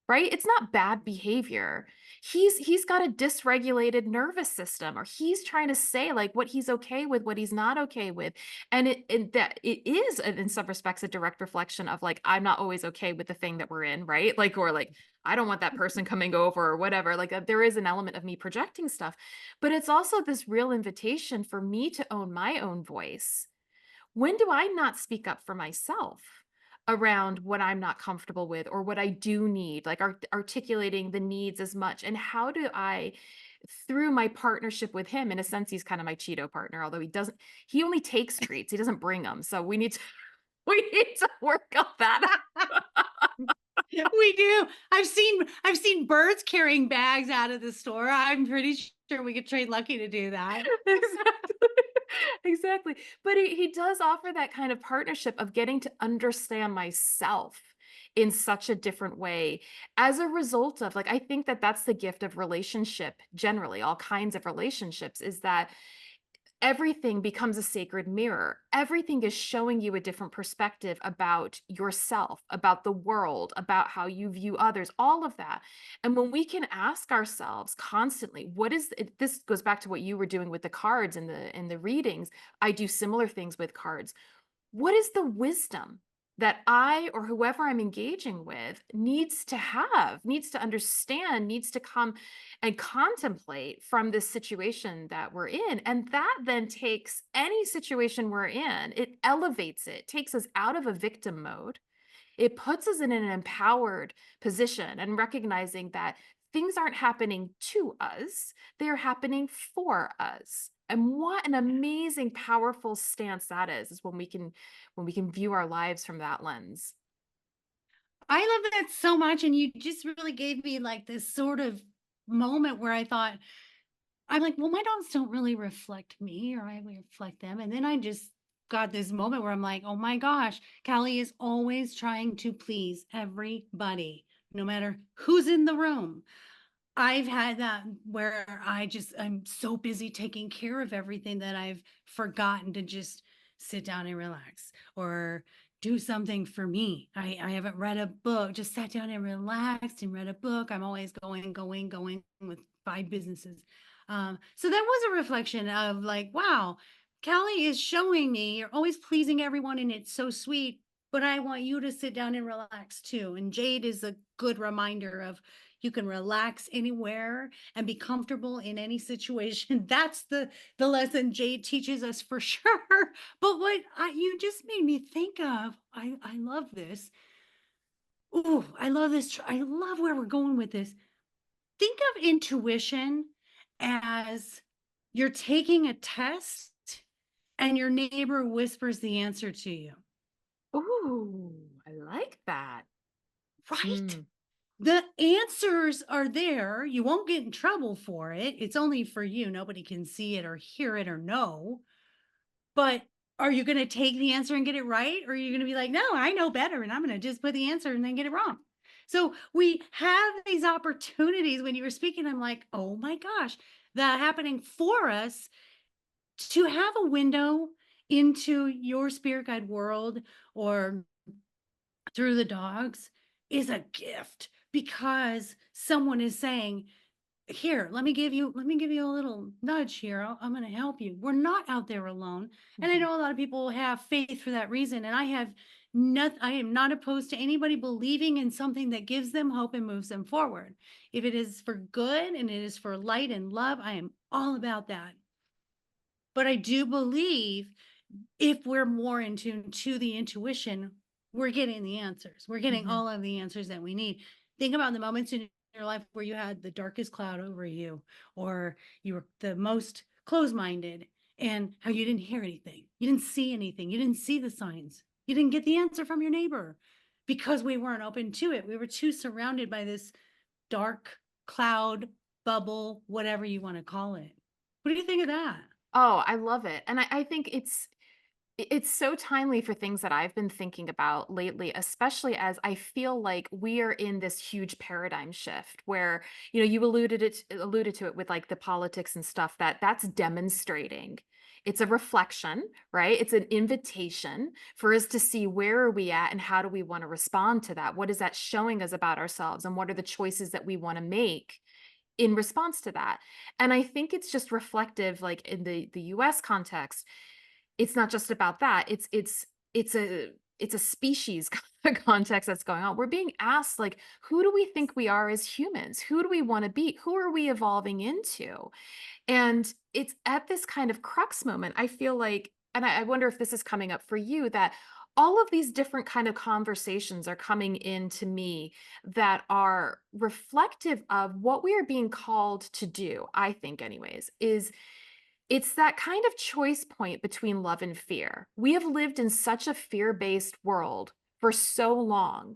Right? It's not bad behavior. He's got a dysregulated nervous system, or he's trying to say, like, what he's okay with, what he's not okay with, and it is, in some respects, a direct reflection of, like, I'm not always okay with the thing that we're in, right? Like, or, like, I don't want that person coming over or whatever, like, there is an element of me projecting stuff, but it's also this real invitation for me to own my own voice. When do I not speak up for myself around what I'm not comfortable with or what I do need, like articulating the needs as much? And how do I, through my partnership with him, in a sense, he's kind of my Cheeto partner, although he only takes treats, he doesn't bring them. So we need to, we need to work on that. We do. I've seen birds carrying bags out of the store. I'm pretty sure we could train Lucky to do that. Exactly. Exactly. But he does offer that kind of partnership of getting to understand myself in such a different way as a result of, like, I think that that's the gift of relationship generally, all kinds of relationships, is that everything becomes a sacred mirror. Everything is showing you a different perspective about yourself, about the world, about how you view others, all of that. And when we can ask ourselves constantly, what is this goes back to what you were doing with the cards and the readings. I do similar things with cards. What is the wisdom that I or whoever I'm engaging with needs to have, needs to understand, needs to come and contemplate from this situation that we're in? And that then takes any situation we're in, it elevates it, takes us out of a victim mode, it puts us in an empowered position and recognizing that things aren't happening to us, they're happening for us. And what an amazing, powerful stance that is when we can view our lives from that lens. I love that so much, and you just really gave me like this sort of moment where I thought, I'm like, well, my dogs don't really reflect me, or I reflect them. And then I just got this moment where I'm like, oh my gosh, Callie is always trying to please everybody, no matter who's in the room. I've had that where I'm so busy taking care of everything that I've forgotten to just sit down and relax or do something for me. I haven't read a book, just sat down and relaxed and read a book. I'm always going with 5 businesses. So that was a reflection of like, wow, Callie is showing me you're always pleasing everyone and it's so sweet, but I want you to sit down and relax too. And Jade is a good reminder of You can relax anywhere and be comfortable in any situation. That's the lesson Jade teaches us for sure. But you just made me think of, I love this. Ooh, I love this. I love where we're going with this. Think of intuition as you're taking a test and your neighbor whispers the answer to you, Ooh, I like that. right? Mm. The answers are there. You won't get in trouble for it. It's only for you. Nobody can see it or hear it or know. But are you going to take the answer and get it right? Or are you going to be like, no, I know better and I'm going to just put the answer and then get it wrong? So we have these opportunities. When you were speaking, I'm like, oh my gosh, that happening for us to have a window into your spirit guide world or through the dogs is a gift because someone is saying, here, let me give you a little nudge here. I'm going to help you. We're not out there alone. And I Mhm. know a lot of people have faith for that reason. And I am not opposed to anybody believing in something that gives them hope and moves them forward. If it is for good and it is for light and love, I am all about that. But I do believe if we're more in tune to the intuition, we're getting the answers. We're getting Mhm. all of the answers that we need. Think about the moments in your life where you had the darkest cloud over you, or you were the most closed minded, and how you didn't hear anything. You didn't see anything. You didn't see the signs. You didn't get the answer from your neighbor because we weren't open to it. We were too surrounded by this dark cloud bubble, whatever you want to call it. What do you think of that? Oh, I love it. And I think it's so timely for things that I've been thinking about lately, especially as I feel like we are in this huge paradigm shift where, you alluded to it with like the politics and stuff that's demonstrating. It's a reflection, right? It's an invitation for us to see where are we at and how do we want to respond to that? What is that showing us about ourselves and what are the choices that we want to make in response to that? And I think it's just reflective like in the US context. It's not just about that. It's a species context that's going on. We're being asked like, who do we think we are as humans? Who do we want to be? Who are we evolving into? And it's at this kind of crux moment, I feel like, and I wonder if this is coming up for you, that all of these different kind of conversations are coming into me that are reflective of what we are being called to do, I think anyways, is it's that kind of choice point between love and fear. We have lived in such a fear-based world for so long.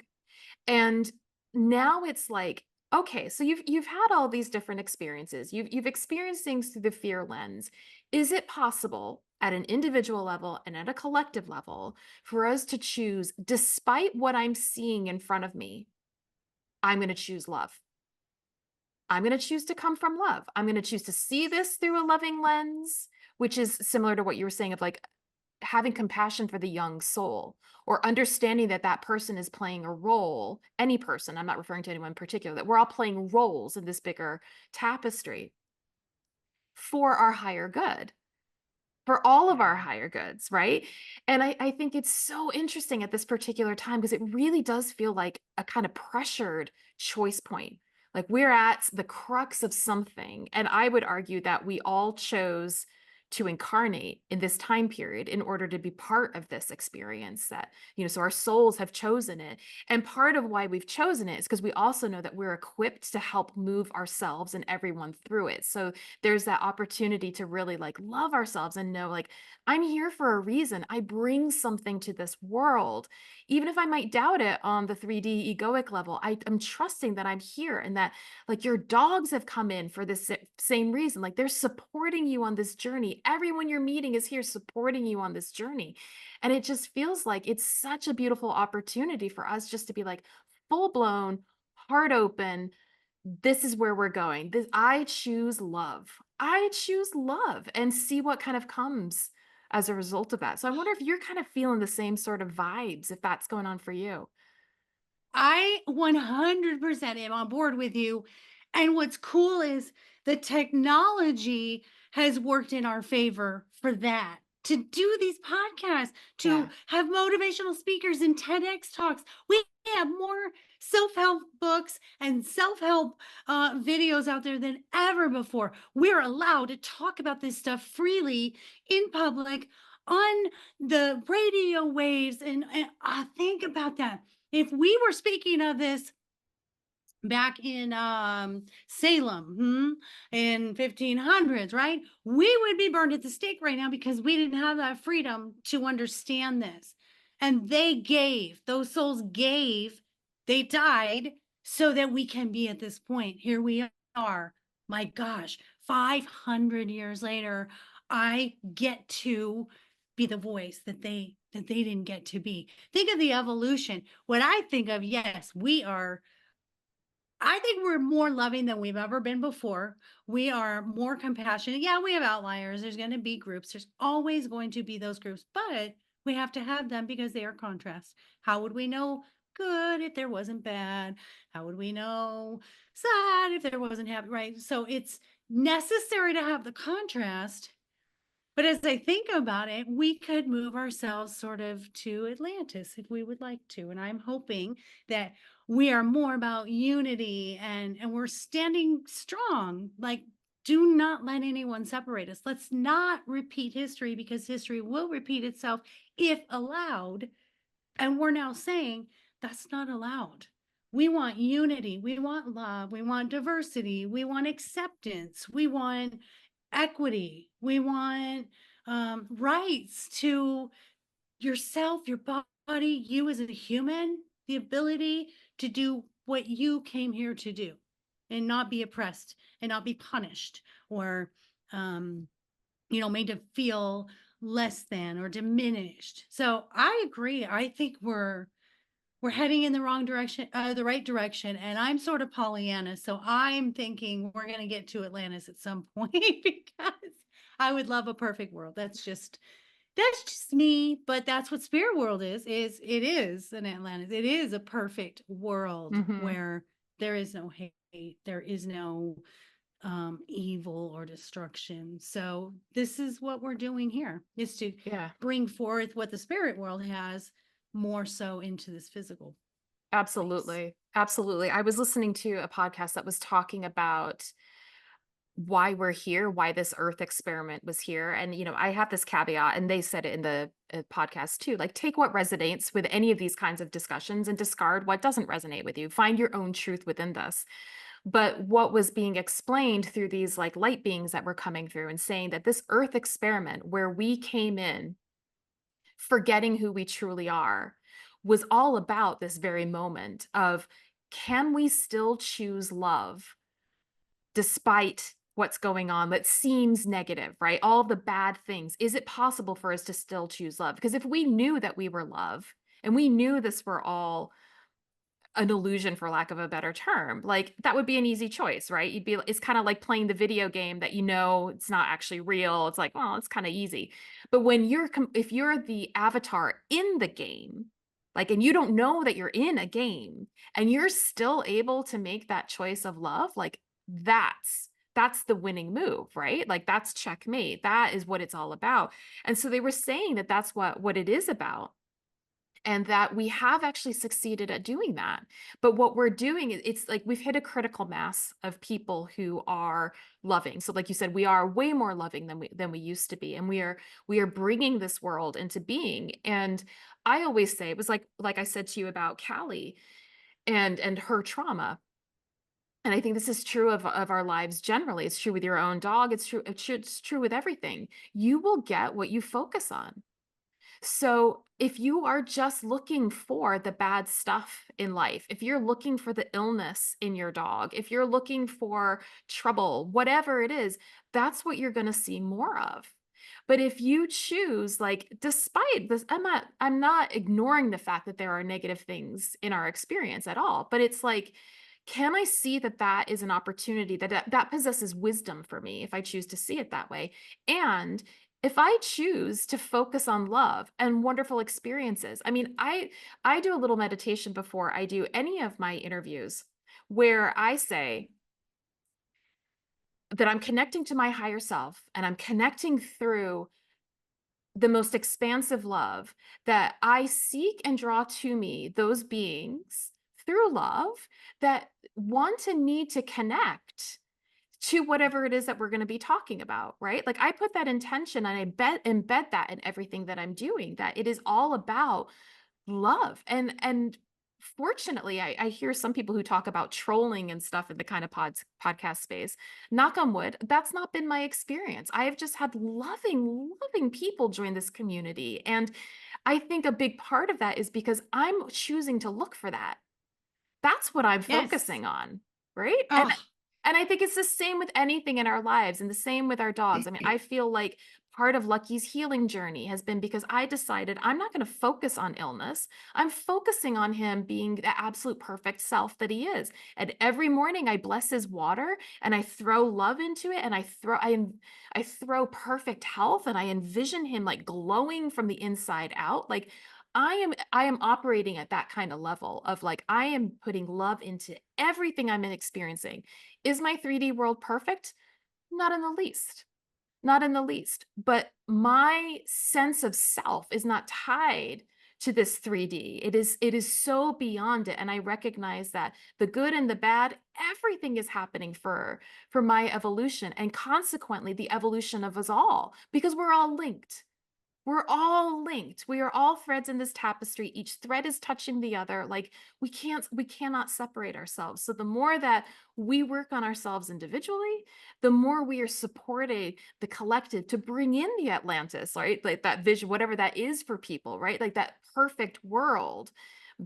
And now it's like, okay, so you've had all these different experiences. You've experienced things through the fear lens. Is it possible at an individual level and at a collective level for us to choose, despite what I'm seeing in front of me, I'm going to choose love. I'm going to choose to come from love. I'm going to choose to see this through a loving lens, which is similar to what you were saying of like having compassion for the young soul or understanding that that person is playing a role, any person, I'm not referring to anyone in particular, that we're all playing roles in this bigger tapestry for our higher good, for all of our Yeah. higher goods, right? And I think it's so interesting at this particular time because it really does feel like a kind of pressured choice point. Like we're at the crux of something. And I would argue that we all chose to incarnate in this time period in order to be part of this experience that, so our souls have chosen it. And part of why we've chosen it is because we also know that we're equipped to help move ourselves and everyone through it. So there's that opportunity to really like love ourselves and know like I'm here for a reason. I bring something to this world. Even if I might doubt it on the 3D egoic level, I'm trusting that I'm here and that like your dogs have come in for this same reason. Like they're supporting you on this journey. Everyone you're meeting is here supporting you on this journey. And it just feels like it's such a beautiful opportunity for us just to be like full blown, heart open, this is where we're going. This I choose love. I choose love and see what kind of comes as a result of that. So I wonder if you're kind of feeling the same sort of vibes, if that's going on for you. I 100% am on board with you. And what's cool is the technology has worked in our favor for that. To do these podcasts, to Yeah. have motivational speakers and TEDx talks. We have more self-help books and self-help videos out there than ever before. We're allowed to talk about this stuff freely in public on the radio waves. And think about that. If we were speaking of this back in Salem, in 1500s, right? We would be burned at the stake right now because we didn't have that freedom to understand this. And those souls gave, they died so that we can be at this point. Here we are. My gosh, 500 years later, I get to be the voice that they didn't get to be. Think of the evolution. What I think of, yes, I think we're more loving than we've ever been before. We are more compassionate. Yeah, we have outliers. There's going to be groups. There's always going to be those groups, but we have to have them because they are contrast. How would we know good if there wasn't bad? How would we know sad if there wasn't happy? Right. So it's necessary to have the contrast, but as I think about it, we could move ourselves sort of to Atlantis if we would like to. And I'm hoping that we are more about unity and we're standing strong. Like, do not let anyone separate us. Let's not repeat history because history will repeat itself if allowed. And we're now saying that's not allowed. We want unity. We want love. We want diversity. We want acceptance. We want equity. We want rights to yourself, your body, you as a human, the ability to do what you came here to do and not be oppressed and not be punished or, um, made to feel less than or diminished. So I agree. I think we're heading in the wrong direction, the right direction. And I'm sort of Pollyanna. So I'm thinking we're going to get to Atlantis at some point because I would love a perfect world. That's just me, but that's what spirit world is it is an Atlantis. It is a perfect world Hmm. where there is no hate, there is no evil or destruction. So this is what we're doing here, is to Yeah. bring forth what the spirit world has more so into this physical space. Absolutely. Absolutely. I was listening to a podcast that was talking about why we're here, why this Earth experiment was here. And, I have this caveat, and they said it in the podcast too, like, take what resonates with any of these kinds of discussions and discard what doesn't resonate with you. Find your own truth within this. But what was being explained through these like light beings that were coming through and saying that this Earth experiment, where we came in forgetting who we truly are, was all about this very moment of, can we still choose love despite what's going on that seems negative, right? All the bad things. Is it possible for us to still choose love? Because if we knew that we were love and we knew this were all an illusion, for lack of a better term, like, that would be an easy choice, right? It's kind of like playing the video game that it's not actually real. It's like, well, it's kind of easy. But when if you're the avatar in the game, like, and you don't know that you're in a game and you're still able to make that choice of love, like, that's the winning move, right? Like, that's checkmate. That is what it's all about. And so they were saying that that's what it is about, and that we have actually succeeded at doing that. But what we're doing is, it's like we've hit a critical mass of people who are loving. So like you said, we are way more loving than we used to be, and we are bringing this world into being. And I always say, it was like I said to you about Callie and her trauma. And I think this is true of our lives generally. It's true with your own dog. It's true with everything. You will get what you focus on. So, if you are just looking for the bad stuff in life, if you're looking for the illness in your dog, if you're looking for trouble, whatever it is, that's what you're going to see more of. But if you choose, like, despite this, I'm not ignoring the fact that there are negative things in our experience at all, but it's like, can I see that that is an opportunity, that possesses wisdom for me if I choose to see it that way? And if I choose to focus on love and wonderful experiences, I mean, I do a little meditation before I do any of my interviews, where I say that I'm connecting to my higher self and I'm connecting through the most expansive love, that I seek and draw to me those beings through love that want and need to connect to whatever it is that we're going to be talking about, right? Like I put that intention and embed that in everything that I'm doing, that it is all about love. And fortunately, I hear some people who talk about trolling and stuff in the kind of podcast space. Knock on wood, that's not been my experience. I have just had loving people join this community. And I think a big part of that is because I'm choosing to look for that. That's what I'm Yes. focusing on, right? Oh, And I think it's the same with anything in our lives and the same with our dogs. I mean, I feel like part of Lucky's healing journey has been because I decided I'm not going to focus on illness. I'm focusing on him being the absolute perfect self that he is. And every morning I bless his water and I throw love into it and I throw perfect health and I envision him like glowing from the inside out. Like I am operating at that kind of level of like I am putting love into everything I'm experiencing. Is my 3D world perfect? Not in the least. Not in the least. But my sense of self is not tied to this 3D. It is so beyond it, and I recognize that the good and the bad, everything is happening for my evolution and consequently the evolution of us all because we're all linked. We're all linked. We are all threads in this tapestry. Each thread is touching the other. Like we cannot separate ourselves. So the more that we work on ourselves individually, the more we are supporting the collective to bring in the Atlantis, right? Like that vision, whatever that is for people, right? Like that perfect world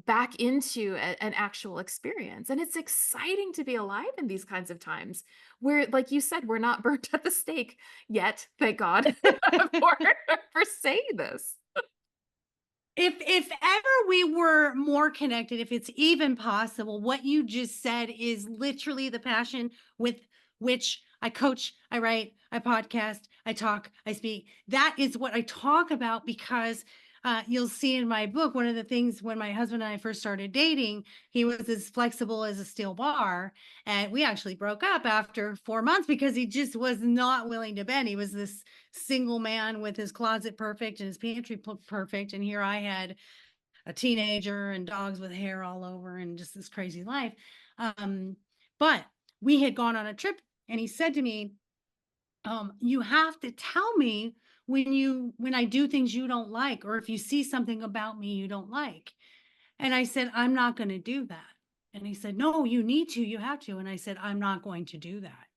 back into an actual experience. And it's exciting to be alive in these kinds of times where, like you said, we're not burnt at the stake yet, thank God, for, for saying this. if ever we were more connected, if it's even possible, what you just said is literally the passion with which I coach, I write, I podcast, I talk, I speak. That is what I talk about because you'll see in my book, one of the things when my husband and I first started dating, he was as flexible as a steel bar. And we actually broke up after 4 months because he just was not willing to bend. He was this single man with his closet perfect and his pantry perfect. And here I had a teenager and dogs with hair all over and just this crazy life. Um, but we had gone on a trip and he said to me, you have to tell me when I do things you don't like, or if you see something about me you don't like. And I said, I'm not going to do that. And he said, no, you need to, you have to. And I said, I'm not going to do that.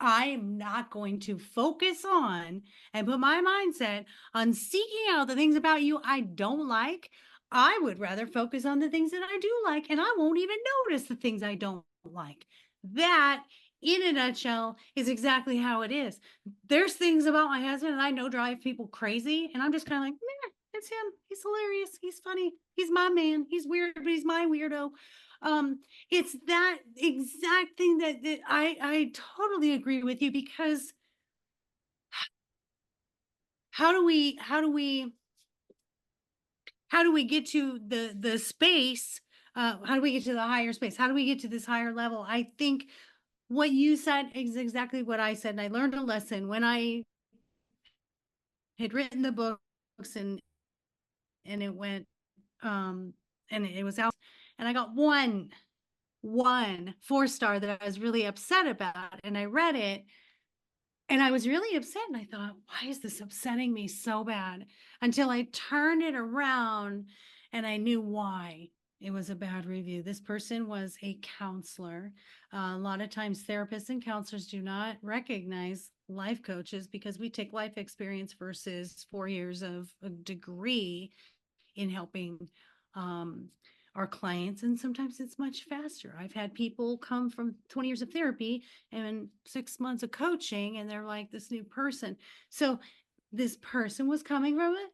I am not going to focus on and put my mindset on seeking out the things about you I don't like. I would rather focus on the things that I do like, and I won't even notice the things I don't like. That, in a nutshell, is exactly how it is. There's things about my husband and I know drive people crazy, and I'm just kind of like, meh, it's him. He's hilarious. He's funny. He's my man. He's weird, but he's my weirdo. Um, it's that exact thing that I totally agree with you because how do we how do we how do we get to the space? How do we get to the higher space? How do we get to this higher level? I think what you said is exactly what I said. And I learned a lesson when I had written the books and it went and it was out and I got one 4-star that I was really upset about. And I read it and I was really upset. And I thought, why is this upsetting me so bad? Until I turned it around and I knew why it was a bad review. This person was a counselor. A lot of times, therapists and counselors do not recognize life coaches because we take life experience versus 4 years of a degree in helping um, our clients. And sometimes it's much faster. I've had people come from 20 years of therapy and 6 months of coaching, and they're like this new person. So this person was coming from a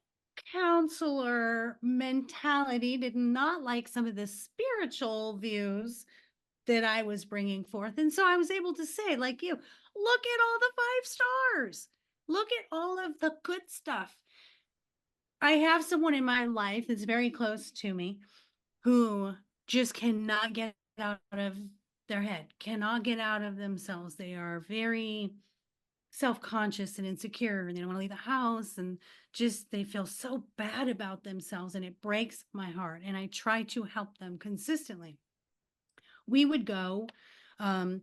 counselor mentality, did not like some of the spiritual views that I was bringing forth. And so I was able to say, like you, look at all the 5 stars. Look at all of the good stuff. I have someone in my life that's very close to me who just cannot get out of their head, cannot get out of themselves. They are very self-conscious and insecure and they don't want to leave the house and just they feel so bad about themselves and it breaks my heart. And I try to help them consistently. we would go um,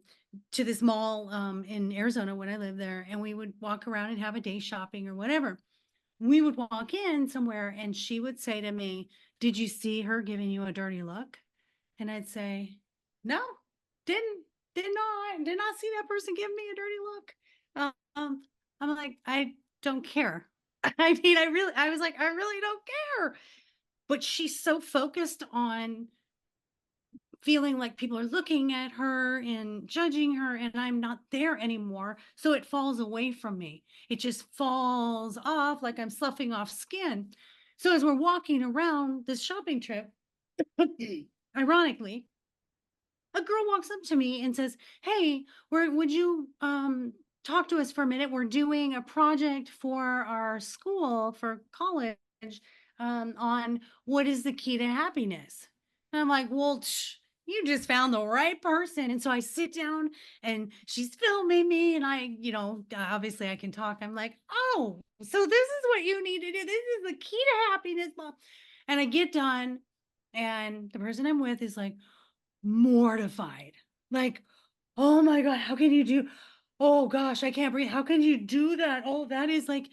to this mall in Arizona when I lived there, and we would walk around and have a day shopping or whatever. We would walk in somewhere, and she would say to me, "Did you see her giving you a dirty look?" And I'd say, "No, didn't, did not see that person give me a dirty look." I'm like, I don't care. I mean, I was like, I really don't care. But she's so focused on feeling like people are looking at her and judging her, and I'm not there anymore. So it falls away from me. It just falls off like I'm sloughing off skin. So as we're walking around this shopping trip, ironically, a girl walks up to me and says, "Hey, would you talk to us for a minute? We're doing a project for our school for college on what is the key to happiness." And I'm like, "Well, you just found the right person." And so I sit down and she's filming me, and obviously I can talk. I'm like, "Oh, so this is what you need to do. This is the key to happiness, Mom." And I get done, and the person I'm with is like, mortified. Like, "Oh my God, how can you do? Oh gosh, I can't breathe. How can you do that? Oh, that's like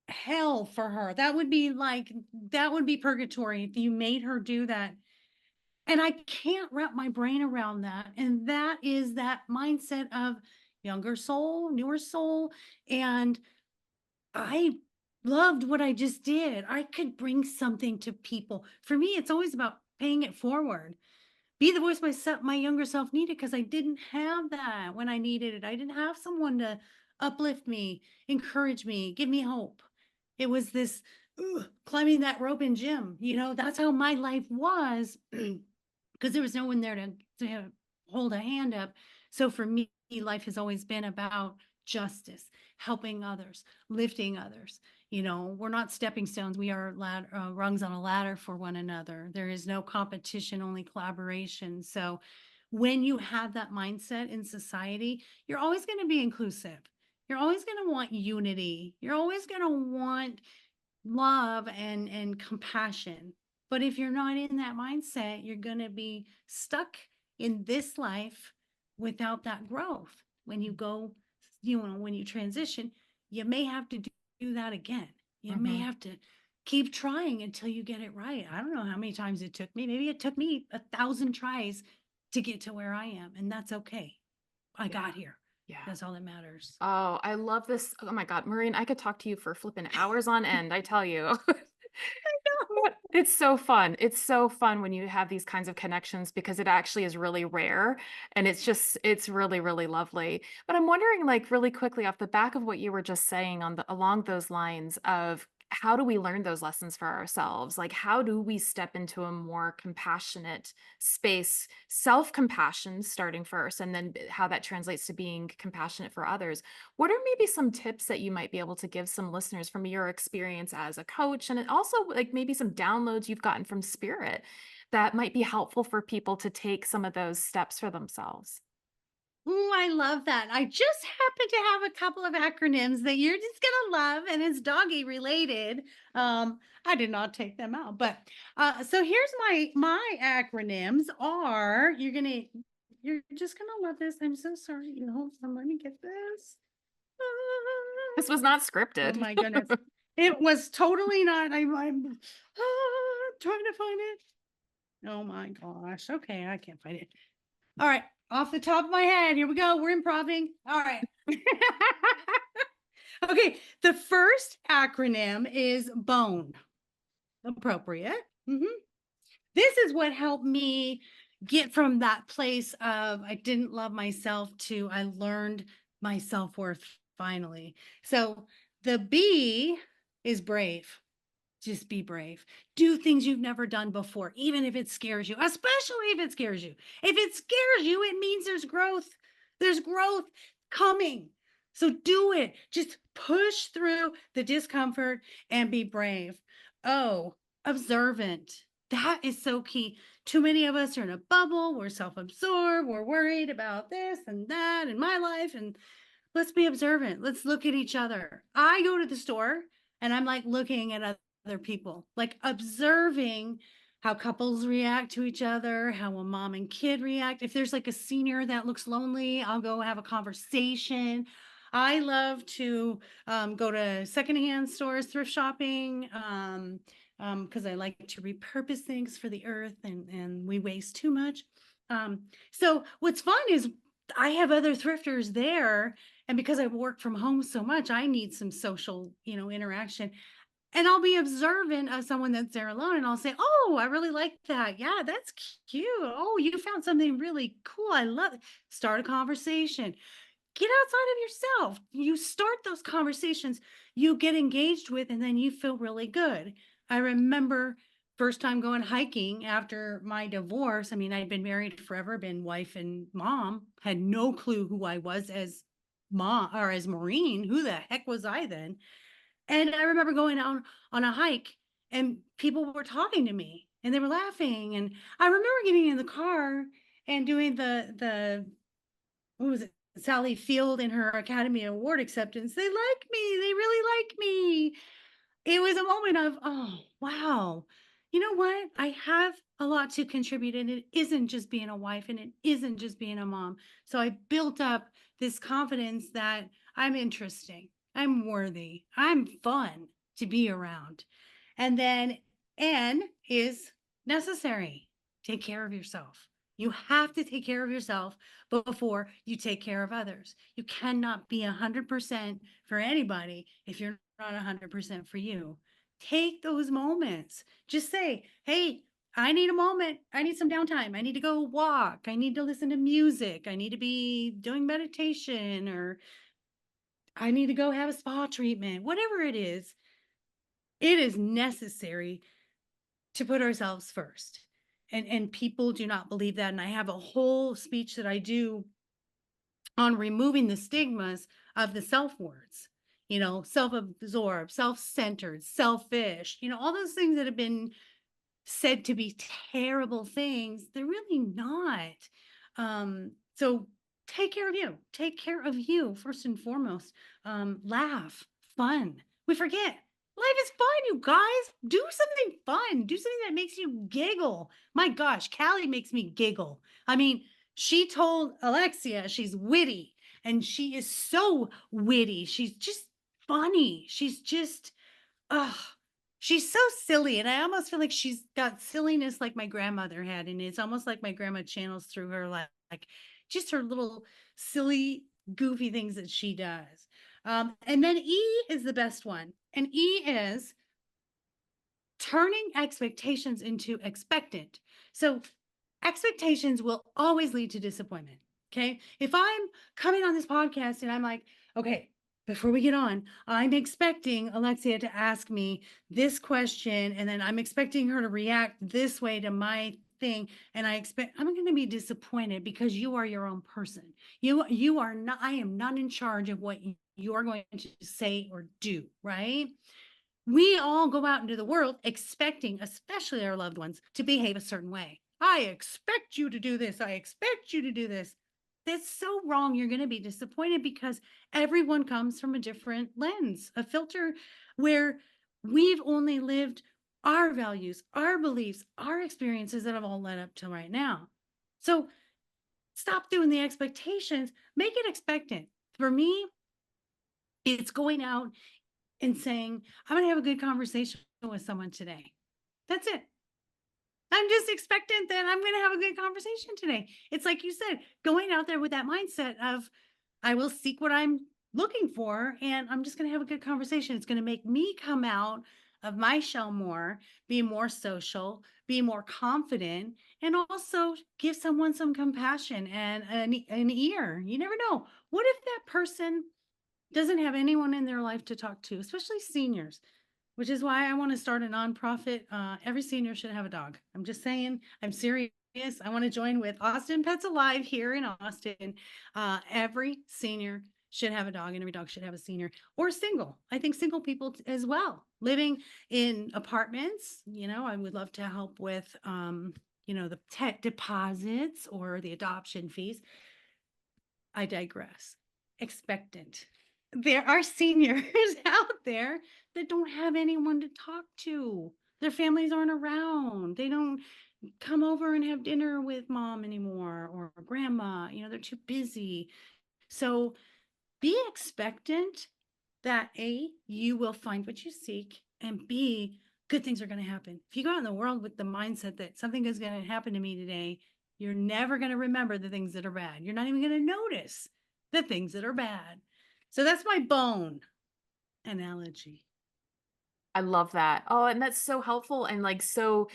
hell for her. That would be purgatory if you made her do that." And I can't wrap my brain around that. And that is that mindset of younger soul, newer soul. And I loved what I just did. I could bring something to people. For me, it's always about paying it forward, be the voice my younger self needed, because I didn't have that when I needed it. I didn't have someone to uplift me, encourage me, give me hope. It was this climbing that rope in gym. That's how my life was. Because there was no one there to hold a hand up. So for me, life has always been about justice, helping others, lifting others. We're not stepping stones. We are rungs on a ladder for one another. There is no competition, only collaboration. So when you have that mindset in society, you're always going to be inclusive. You're always going to want unity. You're always going to want love and compassion. But if you're not in that mindset, you're going to be stuck in this life without that growth. When you go, when you transition, you may have to do that again. You may have to keep trying until you get it right. I don't know how many times it took me. Maybe it took me 1,000 tries to get to where I am, and that's okay. I got here. Yeah. That's all that matters. Oh, I love this. Oh my God, Maureen, I could talk to you for flipping hours on end, I tell you. It's so fun. It's so fun when you have these kinds of connections because it actually is really rare and it's really, really lovely. But I'm wondering, like, really quickly off the back of what you were just saying along those lines of how do we learn those lessons for ourselves? Like, how do we step into a more compassionate space, self-compassion starting first, and then how that translates to being compassionate for others? What are maybe some tips that you might be able to give some listeners from your experience as a coach, and also like maybe some downloads you've gotten from spirit that might be helpful for people to take some of those steps for themselves? Ooh, I love that. I just happen to have a couple of acronyms that you're just gonna love, and it's doggy related. I did not take them out, but so here's my acronyms are you're just gonna love this. I'm so sorry. Hold on, let me get this. This was not Oh scripted. my goodness. It was totally not. I'm trying to find it. Oh my gosh. Okay, I can't find it. All right, off the top of my head, here we go. We're improving. All right. Okay, the first acronym is BONE. Appropriate. This is what helped me get from that place of I didn't love myself to I learned my self-worth finally. So the B is brave. Just be brave. Do things you've never done before, even if it scares you, especially if it scares you. If it scares you, it means there's growth. There's growth coming. So do it. Just push through the discomfort and be brave. Oh, observant. That is so key. Too many of us are in a bubble. We're self absorbed. We're worried about this and that in my life. And let's be observant. Let's look at each other. I go to the store and I'm like looking at other people, like observing how couples react to each other, how a mom and kid react. If there's like a senior that looks lonely, I'll go have a conversation. I love to go to secondhand stores, thrift shopping, because I like to repurpose things for the earth, and we waste too much. So what's fun is I have other thrifters there, and because I work from home so much, I need some social, interaction. And I'll be observant of someone that's there alone, and I'll say, "Oh, I really like that. Yeah, that's cute. Oh, you found something really cool. I love it." Start a conversation. Get outside of yourself. You start those conversations, you get engaged with, and then you feel really good. I remember first time going hiking after my divorce. I mean, I'd been married forever, been wife and mom, had no clue who I was as mom or as Maureen. Who the heck was I then? And I remember going out on a hike and people were talking to me and they were laughing. And I remember getting in the car and doing the what was it? Sally Field in her Academy Award acceptance. They like me. They really like me. It was a moment of, oh, wow. You know what? I have a lot to contribute, and it isn't just being a wife and it isn't just being a mom. So I built up this confidence that I'm interesting, I'm worthy, I'm fun to be around. And then N is necessary. Take care of yourself. You have to take care of yourself before you take care of others. You cannot be 100% for anybody if you're not 100% for you. Take those moments. Just say, hey, I need a moment. I need some downtime. I need to go walk. I need to listen to music. I need to be doing meditation, or I need to go have a spa treatment. Whatever it is necessary to put ourselves first. And people do not believe that. And I have a whole speech that I do on removing the stigmas of the self words, self-absorbed, self-centered, selfish, all those things that have been said to be terrible things. They're really not. So take care of you. Take care of you first and foremost. Laugh, fun. We forget. Life is fun, you guys. Do something fun. Do something that makes you giggle. My gosh, Callie makes me giggle. I mean, she told Alexia she's witty, and she is so witty. She's just funny. She's just, oh, she's so silly. And I almost feel like she's got silliness like my grandmother had. And it's almost like my grandma channels through her, like just her little silly, goofy things that she does. And then E is the best one. And E is turning expectations into expectant. So expectations will always lead to disappointment. Okay. If I'm coming on this podcast and I'm like, okay, before we get on, I'm expecting Alexia to ask me this question, and then I'm expecting her to react this way to my thing. And I'm going to be disappointed because you are your own person. You are not, I am not in charge of what you are going to say or do, right? We all go out into the world expecting, especially our loved ones, to behave a certain way. I expect you to do this. I expect you to do this. That's so wrong. You're going to be disappointed because everyone comes from a different lens, a filter where we've only lived our values, our beliefs, our experiences that have all led up to right now. So stop doing the expectations, make it expectant. For me, it's going out and saying, I'm going to have a good conversation with someone today. That's it. I'm just expectant that I'm going to have a good conversation today. It's like you said, going out there with that mindset of, I will seek what I'm looking for, and I'm just going to have a good conversation. It's going to make me come out of my shell more, be more social, be more confident, and also give someone some compassion and an ear. You never know. What if that person doesn't have anyone in their life to talk to, especially seniors, which is why I want to start a nonprofit. Every senior should have a dog. I'm just saying, I'm serious. I want to join with Austin Pets Alive here in Austin. Every senior should have a dog, and every dog should have a senior, or single. I think single people as well, living in apartments. I would love to help with, the tech deposits or the adoption fees. I digress. Expectant. There are seniors out there that don't have anyone to talk to. Their families aren't around. They don't come over and have dinner with mom anymore or grandma. They're too busy. So be expectant that A, you will find what you seek, and B, good things are going to happen. If you go out in the world with the mindset that something is going to happen to me today, you're never going to remember the things that are bad. You're not even going to notice the things that are bad. So that's my bone analogy. I love that. Oh, and that's so helpful and like so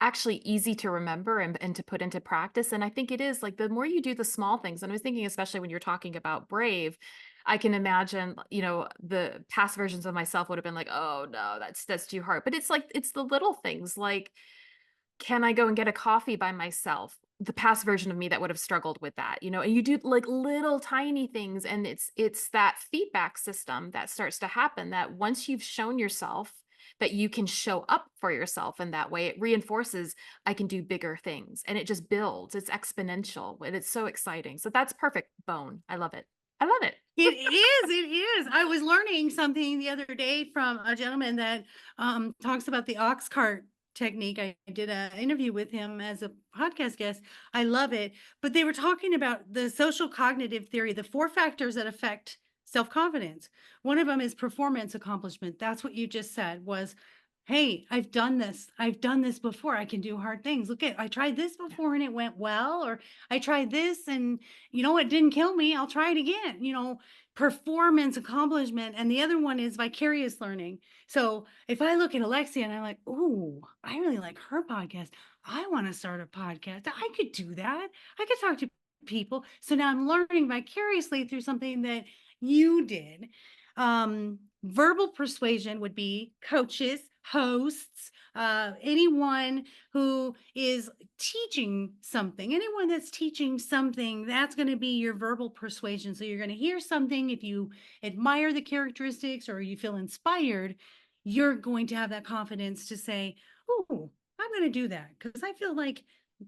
actually easy to remember and to put into practice. And I think it is like the more you do the small things, and I was thinking, especially when you're talking about brave, I can imagine, the past versions of myself would have been like, oh no, that's too hard. But it's like it's the little things like can I go and get a coffee by myself? The past version of me that would have struggled with that, and you do like little tiny things and it's that feedback system that starts to happen that once you've shown yourself that you can show up for yourself in that way, it reinforces I can do bigger things and it just builds. It's exponential and it's so exciting. So that's perfect bone. I love it. I love it. It is. I was learning something the other day from a gentleman that talks about the ox cart technique. I did an interview with him as a podcast guest. I love it. But they were talking about the social cognitive theory, the four factors that affect self-confidence. One of them is performance accomplishment. That's what you just said was, hey, I've done this. I've done this before. I can do hard things. Look at, I tried this before and it went well, or I tried this and it didn't kill me. I'll try it again. Performance accomplishment. And the other one is vicarious learning. So if I look at Alexia and I'm like, oh, I really like her podcast. I want to start a podcast. I could do that. I could talk to people. So now I'm learning vicariously through something that you did. Verbal persuasion would be coaches, hosts, anyone who is teaching something, anyone that's teaching something, that's going to be your verbal persuasion. So you're going to hear something. If you admire the characteristics or you feel inspired, you're going to have that confidence to say, oh, I'm going to do that because I feel like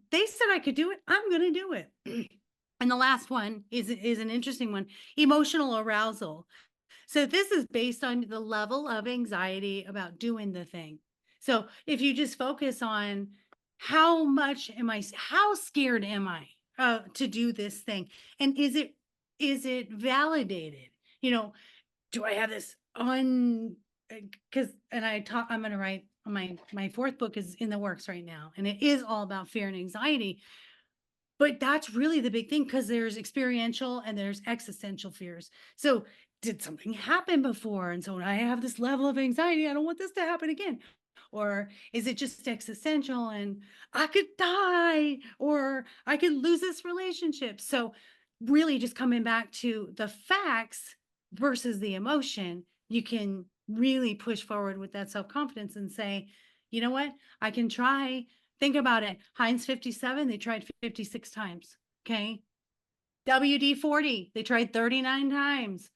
they said I could do it. I'm going to do it. And the last one is an interesting one, emotional arousal. So this is based on the level of anxiety about doing the thing. So if you just focus on how scared am I to do this thing? And is it validated? You know, do I have this because I'm going to write my fourth book is in the works right now. And it is all about fear and anxiety. But that's really the big thing because there's experiential and there's existential fears. So did something happen before? And so I have this level of anxiety. I don't want this to happen again. Or is it just existential and I could die or I could lose this relationship? So really just coming back to the facts versus the emotion, you can really push forward with that self-confidence and say, you know what? I can try. Think about it. Heinz 57, they tried 56 times. Okay. WD-40, they tried 39 times.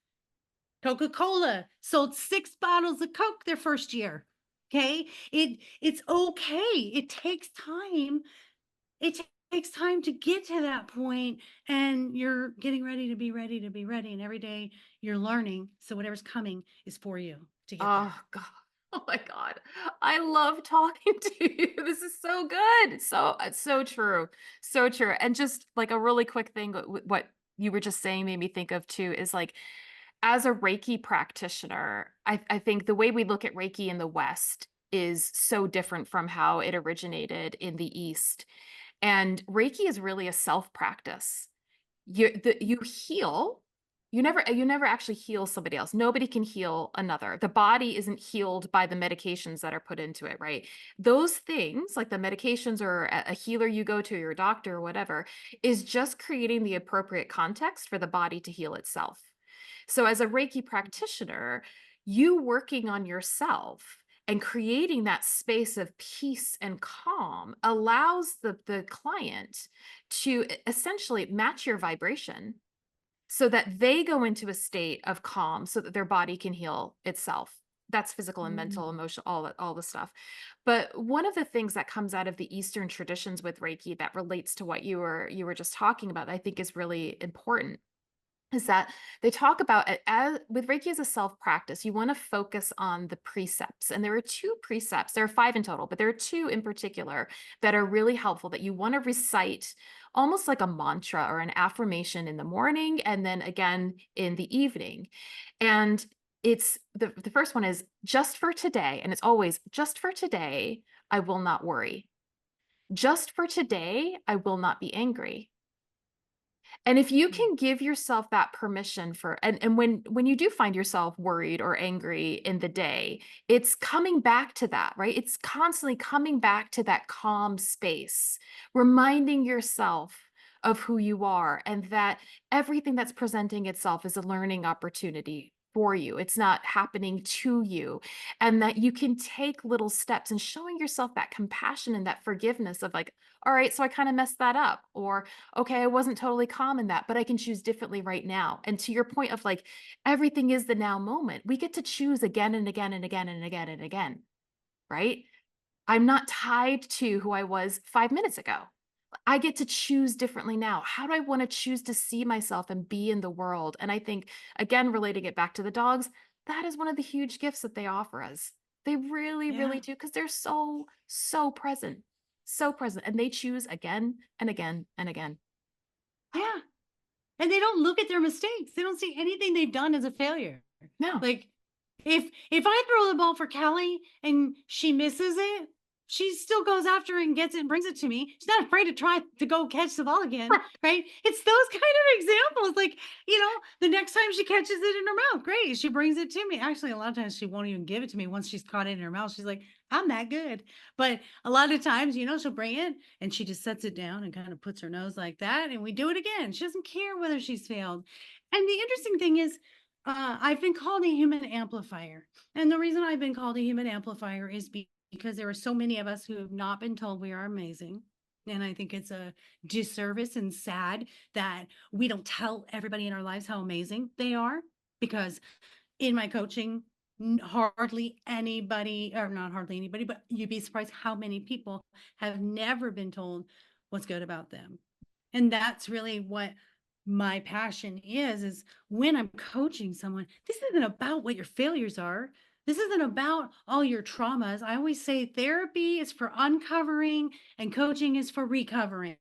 Coca-Cola sold 6 bottles of Coke their first year. Okay. It's okay. It takes time. It takes time to get to that point, and you're getting ready to be ready to be ready. And every day you're learning. So whatever's coming is for you to get there. Oh god. Oh my god. I love talking to you. This is so good. So it's so true. So true. And just like a really quick thing, what you were just saying made me think of too is like as a Reiki practitioner, I think the way we look at Reiki in the West is so different from how it originated in the East. And Reiki is really a self practice. You heal. You never actually heal somebody else. Nobody can heal another. The body isn't healed by the medications that are put into it, right? Those things, like the medications or a healer you go to, your doctor or whatever, is just creating the appropriate context for the body to heal itself. So as a Reiki practitioner, you working on yourself and creating that space of peace and calm allows the client to essentially match your vibration so that they go into a state of calm so that their body can heal itself. That's physical and mental, Mm. emotional, all the stuff. But one of the things that comes out of the Eastern traditions with Reiki that relates to what you were just talking about, I think is really important is that they talk about it as with Reiki as a self practice, you want to focus on the precepts. And there are two precepts, there are five in total, but there are two in particular that are really helpful that you want to recite almost like a mantra or an affirmation in the morning and then again in the evening. And it's the first one is just for today. And it's always just for today, I will not worry. Just for today, I will not be angry. And if you Mm. can give yourself that permission for and when you do find yourself worried or angry in the day, it's coming back to that, right? It's constantly coming back to that calm space, reminding yourself of who you are and that everything that's presenting itself is a learning opportunity for you. It's not happening to you. And that you can take little steps and showing yourself that compassion and that forgiveness of like, all right, so I kind of messed that up. Or okay, I wasn't totally calm in that, but I can choose differently right now. And to your point of like, everything is the now moment, we get to choose again and again and again and again and again, right? I'm not tied to who I was 5 minutes ago. I get to choose differently now. How do I want to choose to see myself and be in the world? And I think, again, relating it back to the dogs, that is one of the huge gifts that they offer us. They really, really Yeah. do, because they're so, so present, so present. And they choose again and again and again. Yeah. And they don't look at their mistakes. They don't see anything they've done as a failure. No. Like if I throw the ball for Callie and she misses it, she still goes after it and gets it and brings it to me. She's not afraid to try to go catch the ball again, right? It's those kind of examples. Like, the next time she catches it in her mouth, great. She brings it to me. Actually, a lot of times she won't even give it to me once she's caught it in her mouth. She's like, I'm that good. But a lot of times, she'll bring it and she just sets it down and kind of puts her nose like that. And we do it again. She doesn't care whether she's failed. And the interesting thing is, I've been called a human amplifier. And the reason I've been called a human amplifier is because there are so many of us who have not been told we are amazing. And I think it's a disservice and sad that we don't tell everybody in our lives how amazing they are. Because in my coaching, hardly anybody, or not hardly anybody, but you'd be surprised how many people have never been told what's good about them. And that's really what my passion is when I'm coaching someone, this isn't about what your failures are. This isn't about all your traumas. I always say therapy is for uncovering and coaching is for recovering,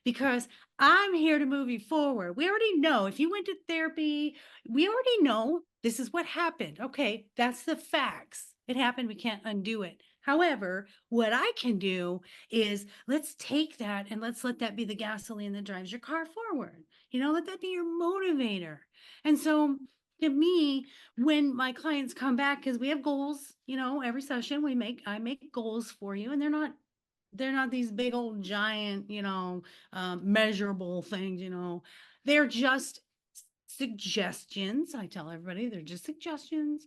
because I'm here to move you forward. We already know if you went to therapy, we already know this is what happened. Okay, that's the facts. It happened. We can't undo it. However, what I can do is let's take that and let's let that be the gasoline that drives your car forward. Let that be your motivator. And so to me, when my clients come back, because we have goals, every session I make goals for you, and they're not these big old giant, measurable things, they're just suggestions. I tell everybody they're just suggestions.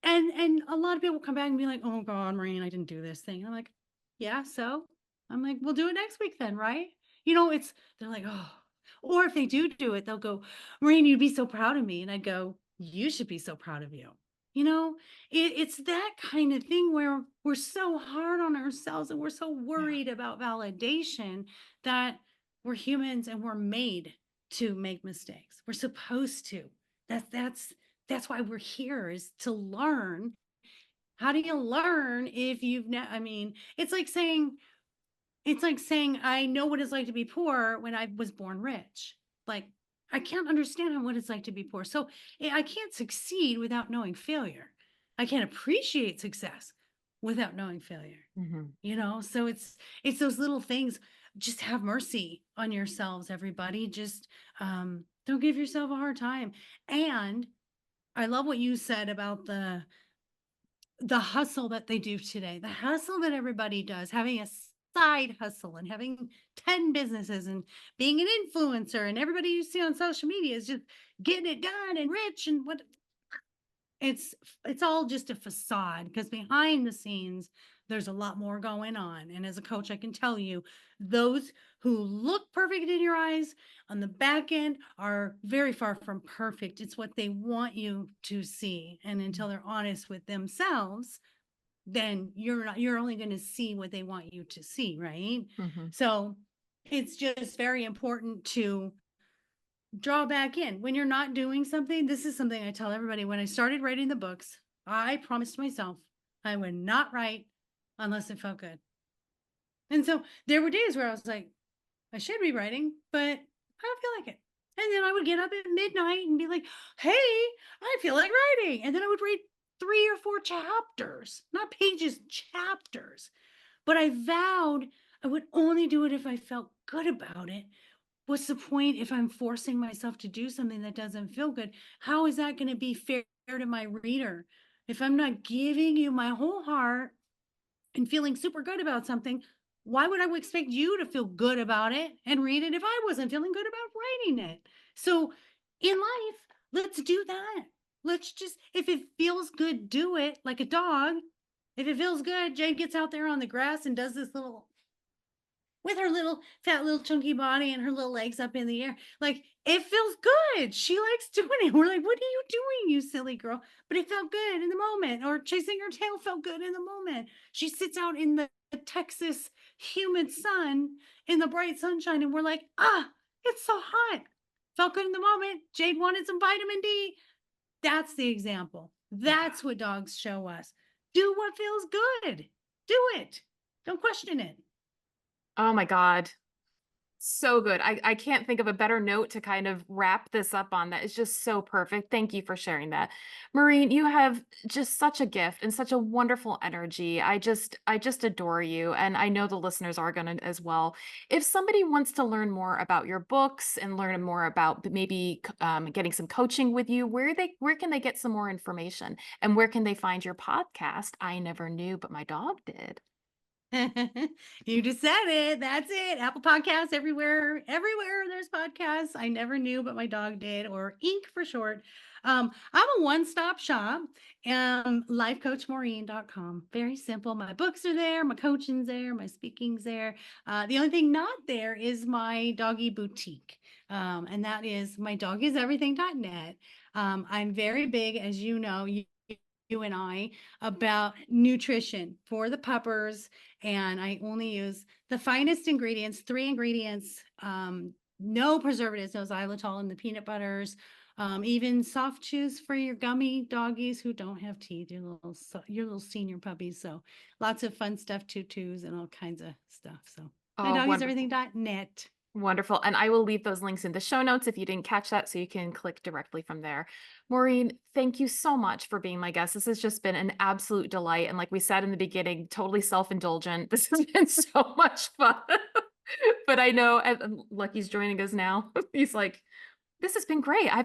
And a lot of people come back and be like, oh God, Maureen, I didn't do this thing. And I'm like, yeah, so I'm like, we'll do it next week then, right? They're like, oh, or if they do it, they'll go, Maureen, you'd be so proud of me. And I go, you should be so proud of you. You know, it's that kind of thing where we're so hard on ourselves and we're so Yeah. worried about validation that we're humans and we're made to make mistakes. We're supposed to. That's why we're here, is to learn. How do you learn if I mean, it's like saying I know what it's like to be poor when I was born rich. Like, I can't understand what it's like to be poor. So I can't succeed without knowing failure. I can't appreciate success without knowing failure. Mhm. So it's those little things. Just have mercy on yourselves, everybody. Just don't give yourself a hard time. And I love what you said about the hustle that they do today, the hustle that everybody does, having a side hustle and having 10 businesses and being an influencer, and everybody you see on social media is just getting it done and rich, and what it's all just a facade, because behind the scenes there's a lot more going on. And as a coach, I can tell you, those who look perfect in your eyes on the back end are very far from perfect. It's what they want you to see, and until they're honest with themselves, then you're only going to see what they want you to see, right? Mhm. So it's just very important to draw back in. When you're not doing something, this is something I tell everybody. When I started writing the books, I promised myself I would not write unless it felt good. And so there were days where I was like, I should be writing, but I don't feel like it. And then I would get up at midnight and be like, hey, I feel like writing. And then I would read 3 or 4 chapters, not pages, chapters. But I vowed I would only do it if I felt good about it. What's the point if I'm forcing myself to do something that doesn't feel good? How is that going to be fair to my reader? If I'm not giving you my whole heart and feeling super good about something, why would I expect you to feel good about it and read it if I wasn't feeling good about writing it? So in life, let's do that. Let's just, if it feels good, do it like a dog. If it feels good, Jade gets out there on the grass and does this little with her little fat little chunky body and her little legs up in the air. Like, it feels good. She likes doing it. We're like, what are you doing, you silly girl? But it felt good in the moment. Or chasing her tail felt good in the moment. She sits out in the Texas humid sun in the bright sunshine, and we're like, it's so hot. Felt good in the moment. Jade wanted some vitamin D. That's the example. That's what dogs show us. Do what feels good. Do it. Don't question it. Oh my God. So good. I can't think of a better note to kind of wrap this up on. That is just so perfect. Thank you for sharing that. Maureen, you have just such a gift and such a wonderful energy. I just adore you, and I know the listeners are going to as well. If somebody wants to learn more about your books and learn more about maybe getting some coaching with you, where can they get some more information, and where can they find your podcast? I never knew, but my dog did. You just said it. That's it. Apple Podcasts everywhere there's podcasts. I never knew, but my dog did, or Inc. for short. I'm a one-stop shop. Lifecoachmaureen.com. Very simple. My books are there, my coaching's there, my speaking's there. The only thing not there is my doggy boutique. And that is mydogiseverything.net. I'm very big, as you know, you and I, about nutrition for the puppers, and I only use the finest ingredients, 3 ingredients, no preservatives, no xylitol in the peanut butters, even soft chews for your gummy doggies who don't have teeth, your little senior puppies. So lots of fun stuff, tutus and all kinds of stuff. So Oh, wonderful. mydogiseverything.net. Wonderful. And I will leave those links in the show notes if you didn't catch that, so you can click directly from there. Maureen, thank you so much for being my guest. This has just been an absolute delight. And like we said in the beginning, totally self-indulgent. This has been so much fun. But I know Lucky's joining us now. He's like, this has been great. Hi.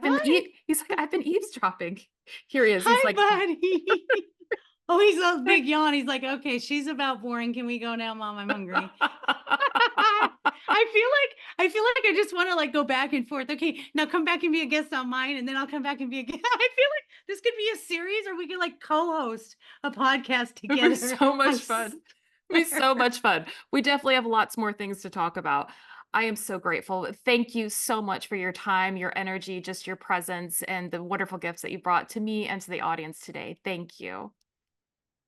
He's like, I've been eavesdropping. Here he is. He's Hi, like, buddy. Oh, he's a big yawn. He's like, okay, she's about boring. Can we go now, Mom? I'm hungry. I feel like I just want to like go back and forth. Okay, now come back and be a guest on mine, and then I'll come back and be a guest. I feel like this could be a series, or we could like co-host a podcast It would be together. so much I fun. It'd be so swear. much fun. We definitely have lots more things to talk about. I am so grateful. Thank you so much for your time, your energy, just your presence, and the wonderful gifts that you brought to me and to the audience today. Thank you.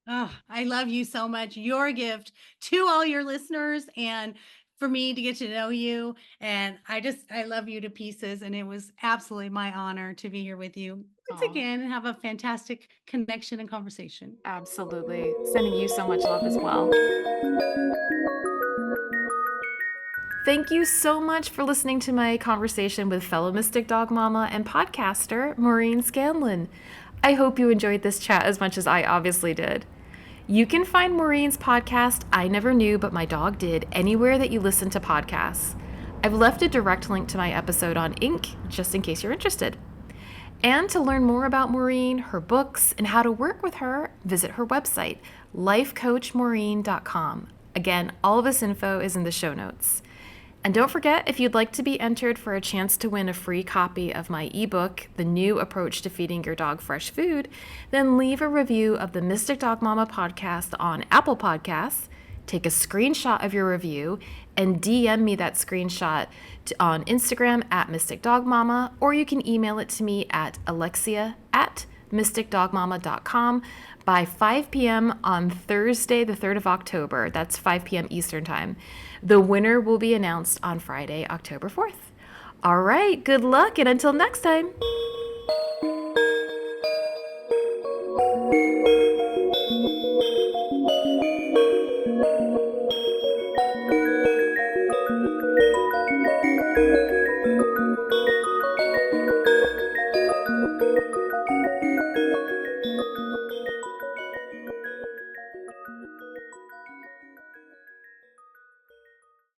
Oh, I love you so much. Your gift to all your listeners, and for me to get to know you. And I love you to pieces. And it was absolutely my honor to be here with you once Oh, again and have a fantastic connection and conversation. absolutely. Sending you so much love as well. Thank you so much for listening to my conversation with fellow Mystic Dog Mama and podcaster Maureen Scanlon. I hope you enjoyed this chat as much as I obviously did. You can find Maureen's podcast, I Never Knew But My Dog Did, anywhere that you listen to podcasts. I've left a direct link to my episode on Inc., just in case you're interested. And to learn more about Maureen, her books, and how to work with her, visit her website, lifecoachmaureen.com. Again, all of this info is in the show notes. And don't forget, if you'd like to be entered for a chance to win a free copy of my ebook, The New Approach to Feeding Your Dog Fresh Food, then leave a review of the Mystic Dog Mama podcast on Apple Podcasts, take a screenshot of your review, and DM me that screenshot on Instagram at Mystic Dog Mama, or you can email it to me at alexia@mysticdogmama.com by 5 p.m. on Thursday, the 3rd of October. That's 5 p.m. Eastern Time. The winner will be announced on Friday, October 4th. All right, good luck, and until next time.